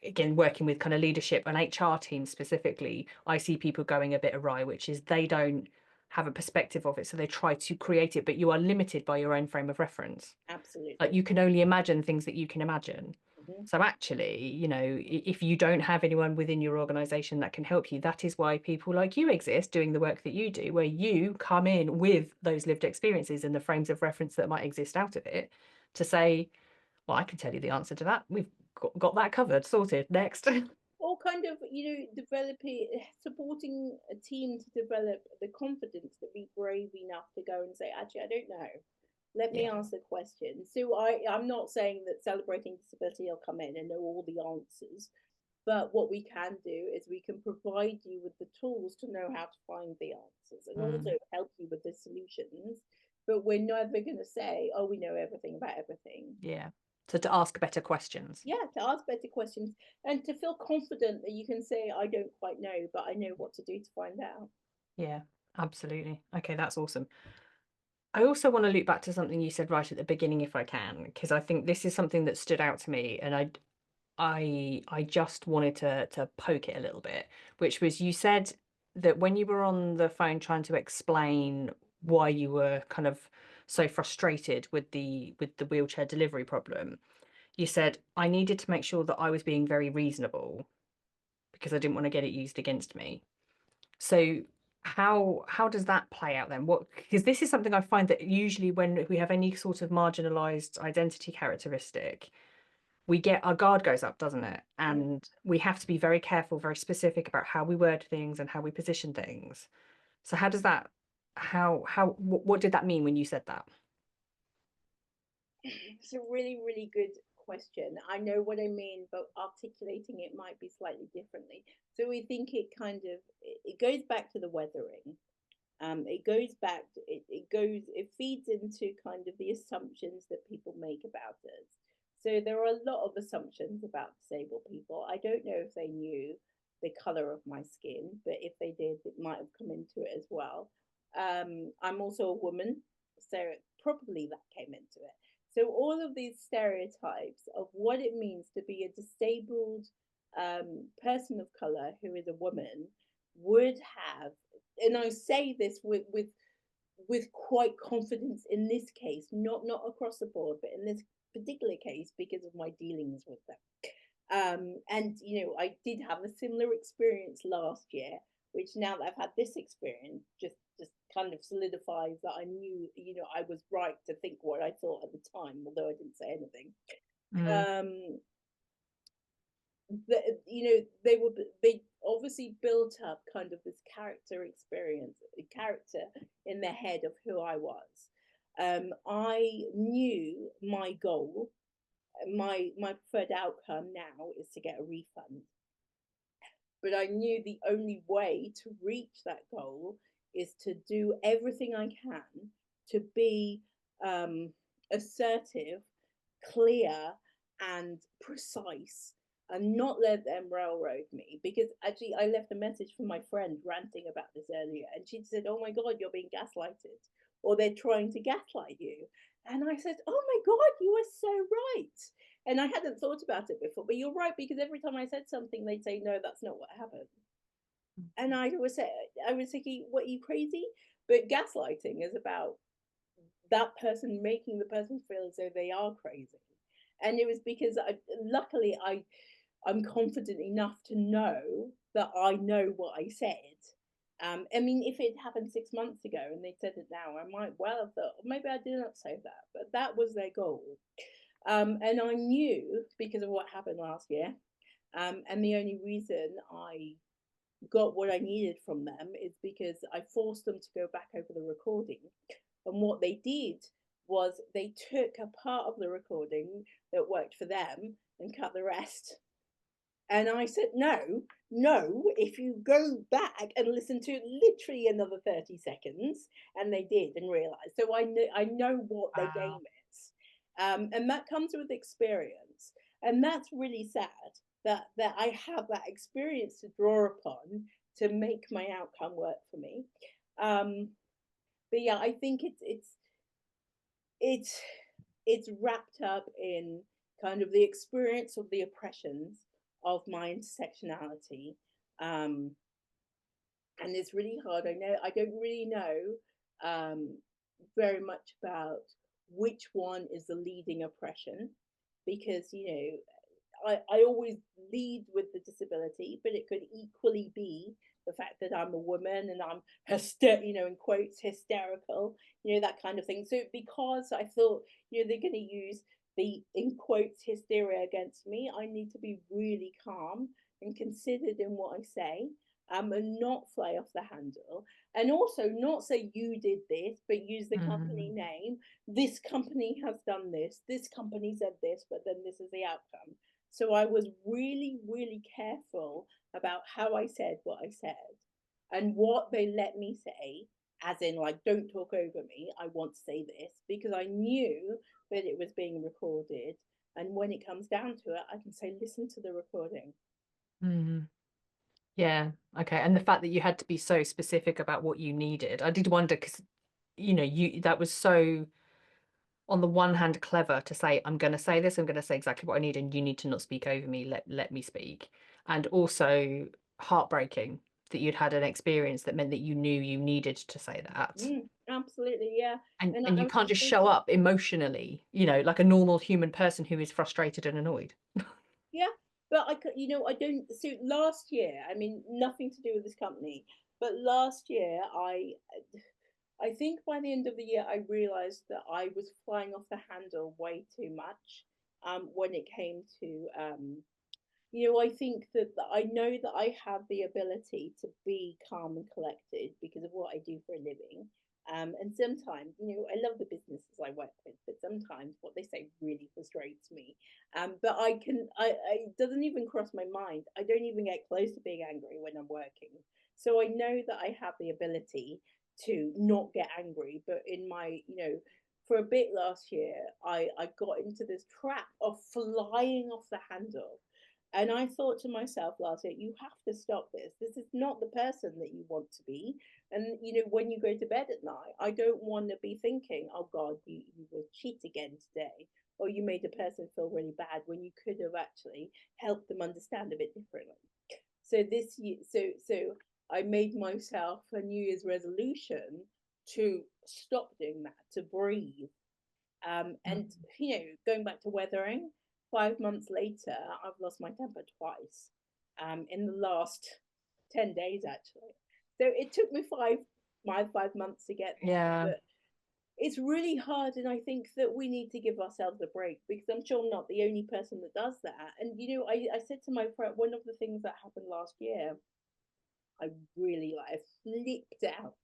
again working with kind of leadership and HR teams specifically, I see people going a bit awry, which is they don't have a perspective of it, so they try to create it, but you are limited by your own frame of reference. Like Absolutely. you can only imagine things that you can imagine. So actually, if you don't have anyone within your organization that can help you, that is why people like you exist doing the work that you do, where you come in with those lived experiences and the frames of reference that might exist out of it to say, well, I can tell you the answer to that. We've got that covered, sorted. Next. Or kind of, developing, supporting a team to develop the confidence to be brave enough to go and say, actually, I don't know. Let me Yeah. ask the question. So I'm not saying that celebrating disability will come in and know all the answers, but what we can do is we can provide you with the tools to know how to find the answers and also Mm, help you with the solutions. But we're never going to say, oh, we know everything about everything. yeah. So to ask better questions. Yeah, to ask better questions and to feel confident that you can say, I don't quite know, but I know what to do to find out. Yeah, absolutely. Okay, that's awesome. I also want to loop back to something you said right at the beginning, if I can, because I think this is something that stood out to me, and I just wanted to poke it a little bit, which was you said that when you were on the phone trying to explain why you were kind of so frustrated with the wheelchair delivery problem, you said I needed to make sure that I was being very reasonable because I didn't want to get it used against me. So how does that play out then? What, because this is something I find that usually when we have any sort of marginalized identity characteristic, we get our guard goes up, doesn't it? Mm. And we have to be very careful, very specific about how we word things and how we position things. So how does that what did that mean when you said that? It's a really, really good question. I know what I mean, but articulating it might be slightly differently. So we think it goes back to the weathering. It goes back, it feeds into kind of the assumptions that people make about us. So there are a lot of assumptions about disabled people. I don't know if they knew the color of my skin, but if they did, it might have come into it as well. I'm also a woman, so probably that came into it. So all of these stereotypes of what it means to be a disabled person of color who is a woman would have, and I say this with quite confidence in this case, not across the board, but in this particular case because of my dealings with them. And I did have a similar experience last year, which now that I've had this experience, just kind of solidifies that I knew, I was right to think what I thought at the time, although I didn't say anything. Mm, Um, they obviously built up kind of this character in the head of who I was. I knew my goal, my preferred outcome now is to get a refund, but I knew the only way to reach that goal is to do everything I can to be assertive, clear, and precise, and not let them railroad me. Because actually, I left a message from my friend ranting about this earlier, and she said, "Oh my God, you're being gaslighted, or they're trying to gaslight you." And I said, "Oh my God, you are so right." And I hadn't thought about it before, but you're right, because every time I said something, they'd say, no, that's not what happened. And I was thinking, what, are you crazy? But gaslighting is about that person making the person feel as though they are crazy. And it was because luckily I'm confident enough to know that I know what I said. I mean, if it happened 6 months ago and they said it now, I might well have thought, maybe I didn't say that, but that was their goal. And I knew because of what happened last year. And the only reason I got what I needed from them is because I forced them to go back over the recording. And what they did was they took a part of the recording that worked for them and cut the rest. And I said, no, no, if you go back and listen to literally another 30 seconds, and they did and realized. So I know what their wow. game is. And that comes with experience. And that's really sad that I have that experience to draw upon to make my outcome work for me. Um, but yeah, I think it's it's wrapped up in kind of the experience of the oppressions of my intersectionality. Um, and it's really hard. I don't really know um, very much about which one is the leading oppression because I always lead with the disability, but it could equally be the fact that I'm a woman and I'm in quotes, hysterical, that kind of thing. So because I thought, they're going to use the in quotes hysteria against me, I need to be really calm and considered in what I say. And not fly off the handle, and also not say you did this, but use the company Mm. name. This company has done this company said this, but then this is the outcome. So I was really, really careful about how I said what I said and what they let me say, as in, like, don't talk over me. I want to say this because I knew that it was being recorded. And when it comes down to it, I can say, listen to the recording. Mm. Yeah. Okay. And the fact that you had to be so specific about what you needed, I did wonder because, you that was so, on the one hand, clever to say, I'm going to say this, I'm going to say exactly what I need, and you need to not speak over me. Let me speak. And also heartbreaking that you'd had an experience that meant that you knew you needed to say that. Absolutely, yeah. And And and I you was can't just just show thinking, up emotionally, like a normal human person who is frustrated and annoyed. yeah, but I could, I don't. So last year, I mean, nothing to do with this company, but last year, I think by the end of the year, I realized that I was flying off the handle way too much. When it came to I think that I know that I have the ability to be calm and collected because of what I do for a living. And sometimes, I love the businesses I work with, but sometimes what they say really frustrates me. But it doesn't even cross my mind. I don't even get close to being angry when I'm working. So I know that I have the ability to not get angry. But in my, for a bit last year, I got into this trap of flying off the handle, and I thought to myself last year, you have to stop this. This is not the person that you want to be. And, when you go to bed at night, I don't want to be thinking, oh God, you will cheat again today. Or you made a person feel really bad when you could have actually helped them understand a bit differently. So this year, so I made myself a New Year's resolution to stop doing that, to breathe, Mm. and going back to weathering, 5 months later, I've lost my temper twice. In the last 10 days, actually. So it took me 5 months to get there, Yeah. but it's really hard, and I think that we need to give ourselves a break because I'm sure I'm not the only person that does that. And I said to my friend, one of the things that happened last year, I really like, I flipped out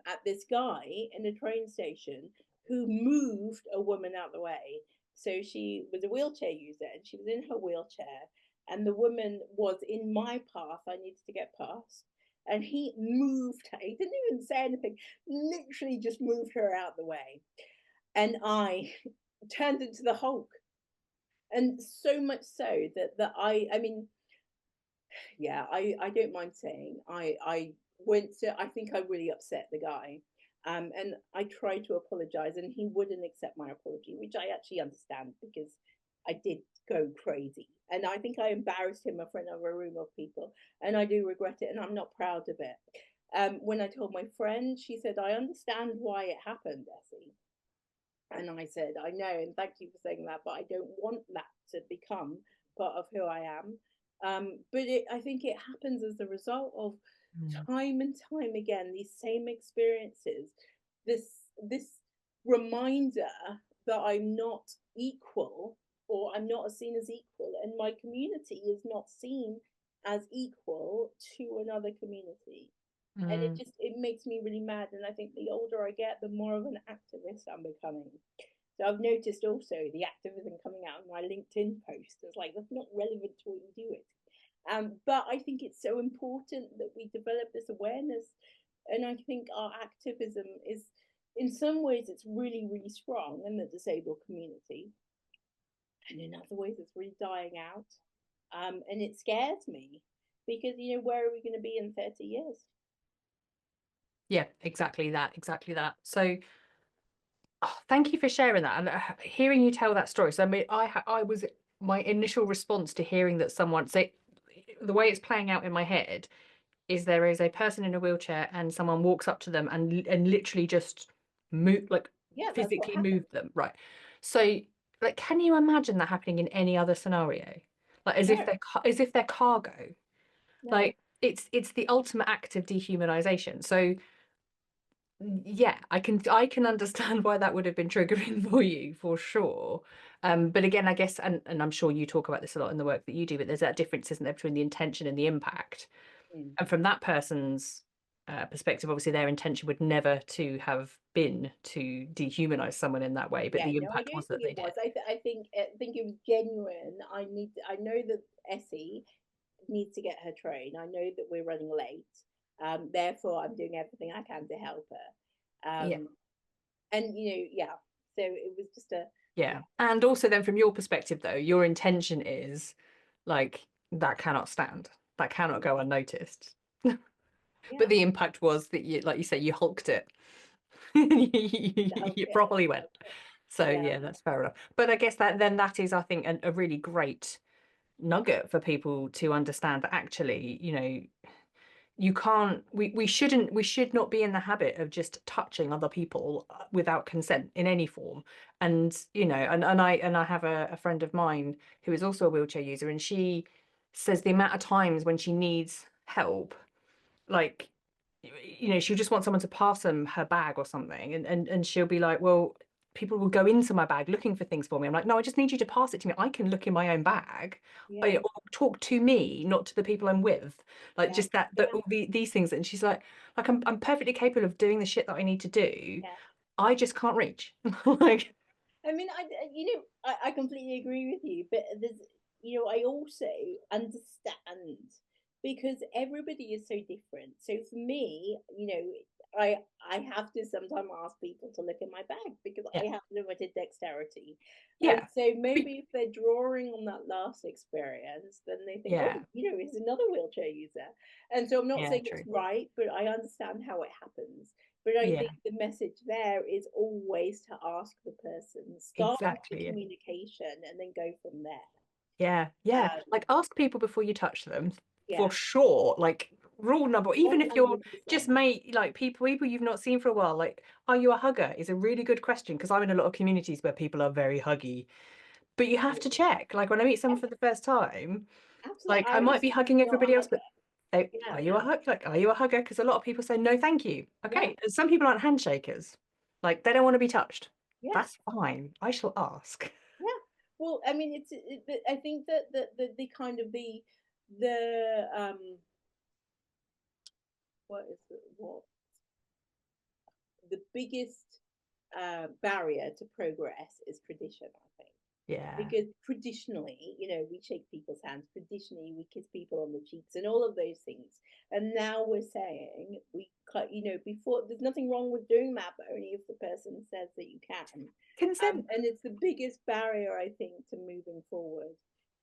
at this guy in a train station who moved a woman out the way. So she was a wheelchair user and she was in her wheelchair, and the woman was in my path. I needed to get past. And he moved her. He didn't even say anything, literally just moved her out the way. And I turned into the Hulk. And so much so that I mean, yeah, I don't mind saying I went to, I think I really upset the guy. And I tried to apologize and he wouldn't accept my apology, which I actually understand because I did go crazy. And I think I embarrassed him in front of a room of people. And I do regret it and I'm not proud of it. When I told my friend, she said, I understand why it happened, Essie. And I said, I know, and thank you for saying that, but I don't want that to become part of who I am. But I think it happens as a result of Mm. time and time again, these same experiences, this reminder that I'm not equal, or I'm not seen as equal, and my community is not seen as equal to another community. And it Mm. just, it makes me really mad. And I think the older I get, the more of an activist I'm becoming. So I've noticed also the activism coming out in my LinkedIn post. It's like, that's not relevant to what you do it. But I think it's so important that we develop this awareness. And I think our activism is, in some ways, it's really, really strong in the disabled community. And in other ways, it's really dying out. And it scares me because, where are we going to be in 30 years? Yeah, exactly that. Exactly that. So, oh, thank you for sharing that and hearing you tell that story. So, I mean, I was my initial response to hearing that someone say the way it's playing out in my head is there is a person in a wheelchair and someone walks up to them and literally just move, like Yeah, that's what physically happened. move them, right? So like, can you imagine that happening in any other scenario? Like, as if No, they're cargo. no. Like, it's the ultimate act of dehumanization. So yeah, I can understand why that would have been triggering for you for sure. But again, I guess, and I'm sure you talk about this a lot in the work that you do, but there's that difference, isn't there, between the intention and the impact. Mm. And from that person's perspective, obviously their intention would never to have been to dehumanize someone in that way, but Yeah, the no, I impact don't was that think they it was. did. I think it was genuine. I know that Essie needs to get her train. I know that we're running late. Therefore, I'm doing everything I can to help her. Yeah, And yeah. So it was just a yeah. And also then from your perspective though, your intention is like that cannot stand. That cannot go unnoticed. But yeah. the impact was that you, like you say, you hulked it. Help You it, properly went. help it. So Yeah, yeah, that's fair enough. But I guess that is, I think, a really great nugget for people to understand that actually, you can't we should not be in the habit of just touching other people without consent in any form. And and I have a friend of mine who is also a wheelchair user, and she says the amount of times when she needs help, like she'll just want someone to pass them her bag or something, and she'll be like, well, people will go into my bag looking for things for me. I'm like, no, I just need you to pass it to me. I can look in my own bag. yeah, Or talk to me, not to the people I'm with. Like, yeah, just that yeah, all these things. And she's like, I'm perfectly capable of doing the shit that I need to do. yeah. I just can't reach. Like, I mean, I completely agree with you, but I also understand because everybody is so different. So for me, I have to sometimes ask people to look in my bag because yeah, I have limited dexterity. And yeah, so but- maybe if they're drawing on that last experience, then they think, oh, yeah, he's another wheelchair user. And so I'm not yeah, saying it's true. right, but I understand how it happens. But I Yeah, think the message there is always to ask the person, start with the exactly. Yeah. communication, and then go from there. Yeah, yeah. Um, Like, ask people before you touch them, for yeah, sure. Like, rule number, even if you're just 100%. mate, like people you've not seen for a while, like, are you a hugger? Is a really good question, because I'm in a lot of communities where people are very huggy. But you have to Absolutely. check. Like, when I meet Yeah, someone for the first time, absolutely. like, I I might was be hugging not a everybody else, but hugger. are Yeah, you a hug? Like, are you a hugger? Because a lot of people say no, thank you. yeah, Okay, and some people aren't handshakers. Like, they don't want to be touched. yeah, That's fine. I shall ask. yeah. Well, I mean, I think that the kind of the what is what the biggest barrier to progress is tradition, I think. Yeah. Because traditionally, we shake people's hands, traditionally, we kiss people on the cheeks and all of those things. And now we're saying we cut, before there's nothing wrong with doing that, but only if the person says that you can. Consent. And it's the biggest barrier, I think, to moving forward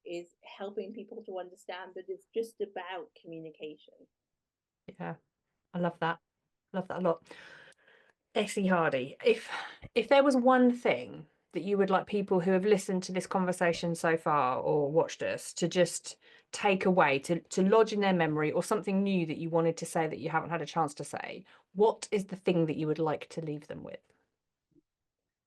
is helping people to understand that it's just about communication. Yeah. I love that. Love that a lot. Essie Hardy, if there was one thing that you would like people who have listened to this conversation so far or watched us to just take away, to lodge in their memory, or something new that you wanted to say that you haven't had a chance to say, what is the thing that you would like to leave them with?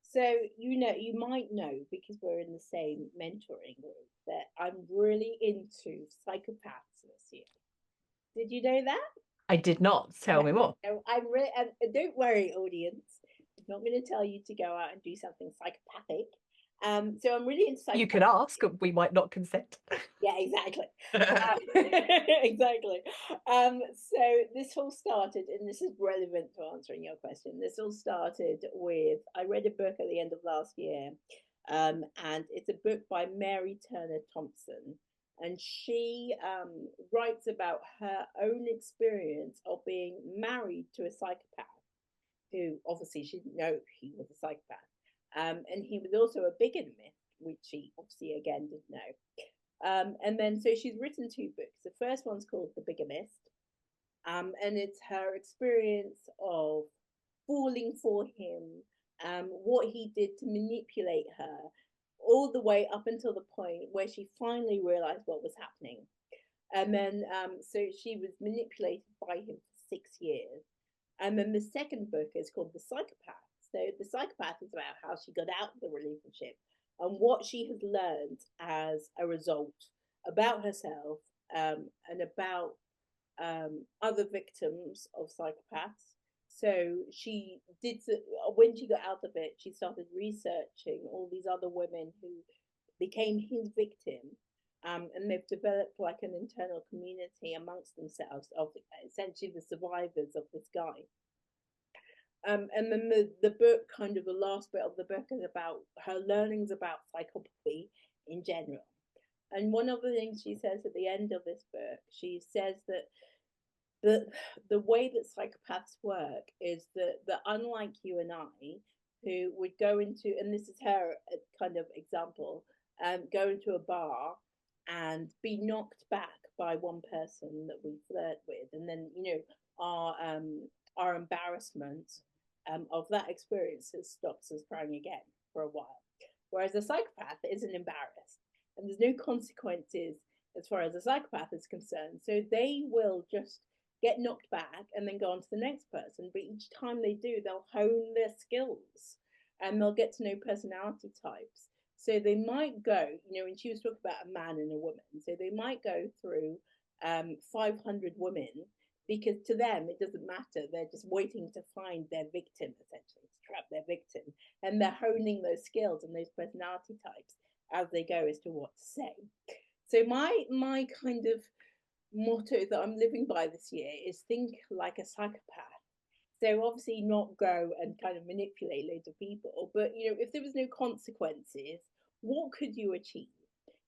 So, you might know because we're in the same mentoring group that I'm really into psychopaths this year. Did you know that? I did not. Tell Yeah. me more. So I'm really, and don't worry, audience. I'm not going to tell you to go out and do something psychopathic. So I'm really into You could psychopaths. ask, we might not consent. Yeah, exactly. Exactly. So this all started, and this is relevant to answering your question. This all started with I read a book at the end of last year, and it's a book by Mary Turner Thompson, and she writes about her own experience of being married to a psychopath, who obviously she didn't know he was a psychopath, and he was also a bigamist, which she obviously again didn't know. And then so she's written two books. The first one's called The Bigamist, and it's her experience of falling for him, what he did to manipulate her, all the way up until the point where she finally realized what was happening. And then so she was manipulated by him for 6 years. And then the second book is called The Psychopath. So The Psychopath is about how she got out of the relationship, and what she has learned as a result about herself, and about other victims of psychopaths. So she did, when she got out of it, she started researching all these other women who became his victim. And they've developed like an internal community amongst themselves of essentially the survivors of this guy. And then the book, kind of the last bit of the book, is about her learnings about psychopathy in general. And one of the things she says at the end of this book, she says that the way that psychopaths work is that unlike you and I, who would go into, and this is her kind of example, go into a bar and be knocked back by one person that we flirt with, and then our embarrassment of that experience stops us trying again for a while. Whereas a psychopath isn't embarrassed, and there's no consequences as far as a psychopath is concerned. So they will just get knocked back and then go on to the next person. But each time they do, they'll hone their skills and they'll get to know personality types. So they might go, and she was talking about a man and a woman. So they might go through 500 women, because to them it doesn't matter. They're just waiting to find their victim, essentially, to trap their victim. And they're honing those skills and those personality types as they go as to what to say. So my kind of motto that I'm living by this year is think like a psychopath. So obviously not go and kind of manipulate loads of people, but if there was no consequences, what could you achieve?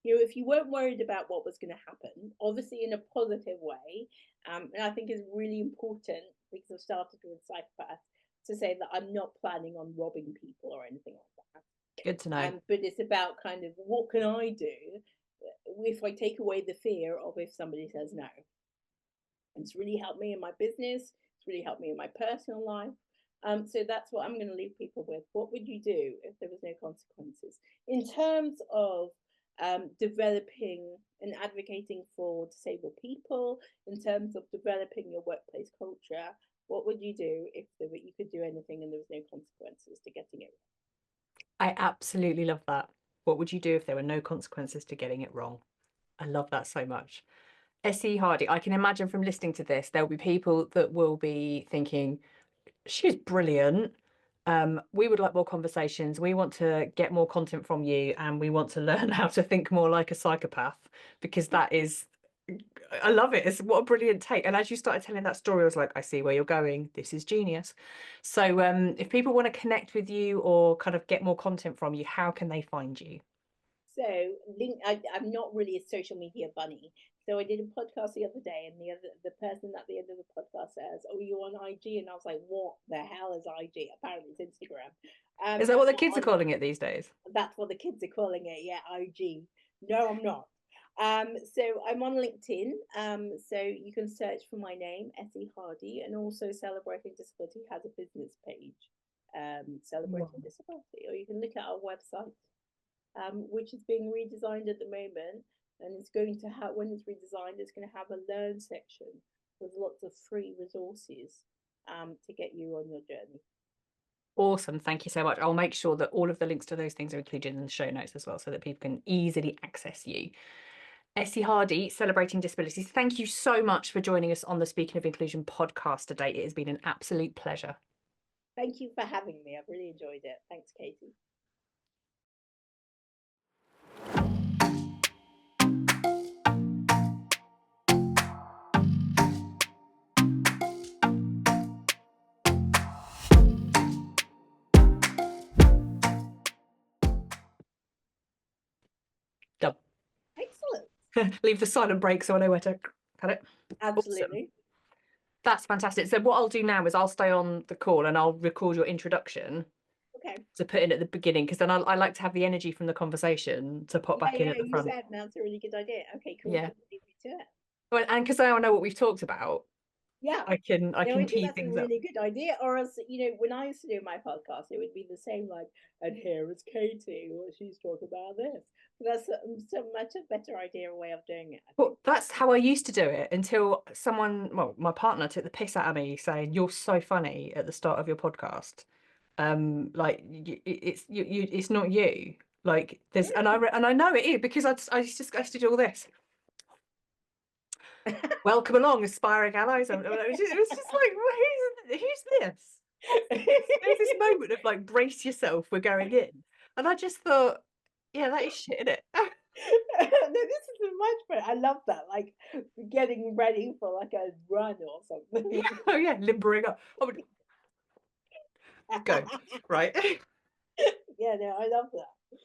If you weren't worried about what was going to happen, obviously in a positive way, and I think is really important, because I've started with psychopaths, to say that I'm not planning on robbing people or anything like that. Good to know. But it's about kind of what can I do if I take away the fear of if somebody says no. It's really helped me in my business. It's really helped me in my personal life. So that's what I'm going to leave people with. What would you do if there was no consequences? In terms of developing and advocating for disabled people, in terms of developing your workplace culture, what would you do if you could do anything and there was no consequences to getting it? I absolutely love that. What would you do if there were no consequences to getting it wrong? I love that so much. Esi Hardy, I can imagine from listening to this, there'll be people that will be thinking, she's brilliant. We would like more conversations. We want to get more content from you, and we want to learn how to think more like a psychopath, because that is, I love it. It's what a brilliant take. And as you started telling that story, I was like, I see where you're going. This is genius. So if people want to connect with you or kind of get more content from you, how can they find you? So, I'm not really a social media bunny. So I did a podcast the other day, and the person at the end of the podcast says, "Oh, you're on IG," and I was like, "What the hell is IG?" Apparently, it's Instagram. Is that I'm what the not kids are on. calling it these days? That's what the kids are calling it. Yeah, IG. No, I'm not. So I'm on LinkedIn. So you can search for my name, Esi Hardy, and also Celebrating Disability has a business page, Wow. Celebrating Disability, or you can look at our website, which is being redesigned at the moment. And it's going to have, when it's redesigned, it's going to have a learn section with lots of free resources to get you on your journey. Awesome. Thank you so much. I'll make sure that all of the links to those things are included in the show notes as well, so that people can easily access you. Essie Hardy, Celebrating Disabilities, thank you so much for joining us on the Speaking of Inclusion podcast today. It has been an absolute pleasure. Thank you for having me. I've really enjoyed it. Thanks, Katie. Done. Excellent. Leave the silent break so I know where to cut it. Awesome. Absolutely. That's fantastic. So what I'll do now is I'll stay on the call and I'll record your introduction Okay. to put in at the beginning, because then I like to have the energy from the conversation to pop Yeah, back in yeah, at the you front. said that's a really good idea. Okay, cool. Yeah. Leave me to it. Well, and because I know what we've talked about, Yeah. I No, I can think tee that's a things up. really good idea. Or else, when I used to do my podcast, it would be the same, like, and here is Katie, or she's talking about this. But that's so much a better idea, a way of doing it, I think. Well, that's how I used to do it until someone, well, my partner took the piss out of me saying, "You're so funny at the start of your podcast. Like it's not you." Like there's, and I know it is because I used to do all this. Welcome along, aspiring allies. It was just like, well, who's this? There's this moment of like, brace yourself, we're going in. And I just thought, yeah, that is shit, isn't it? No, this is much better. I love that. Like getting ready for like a run or something. Oh yeah, limbering up. I would go, right. Yeah, no, I love that.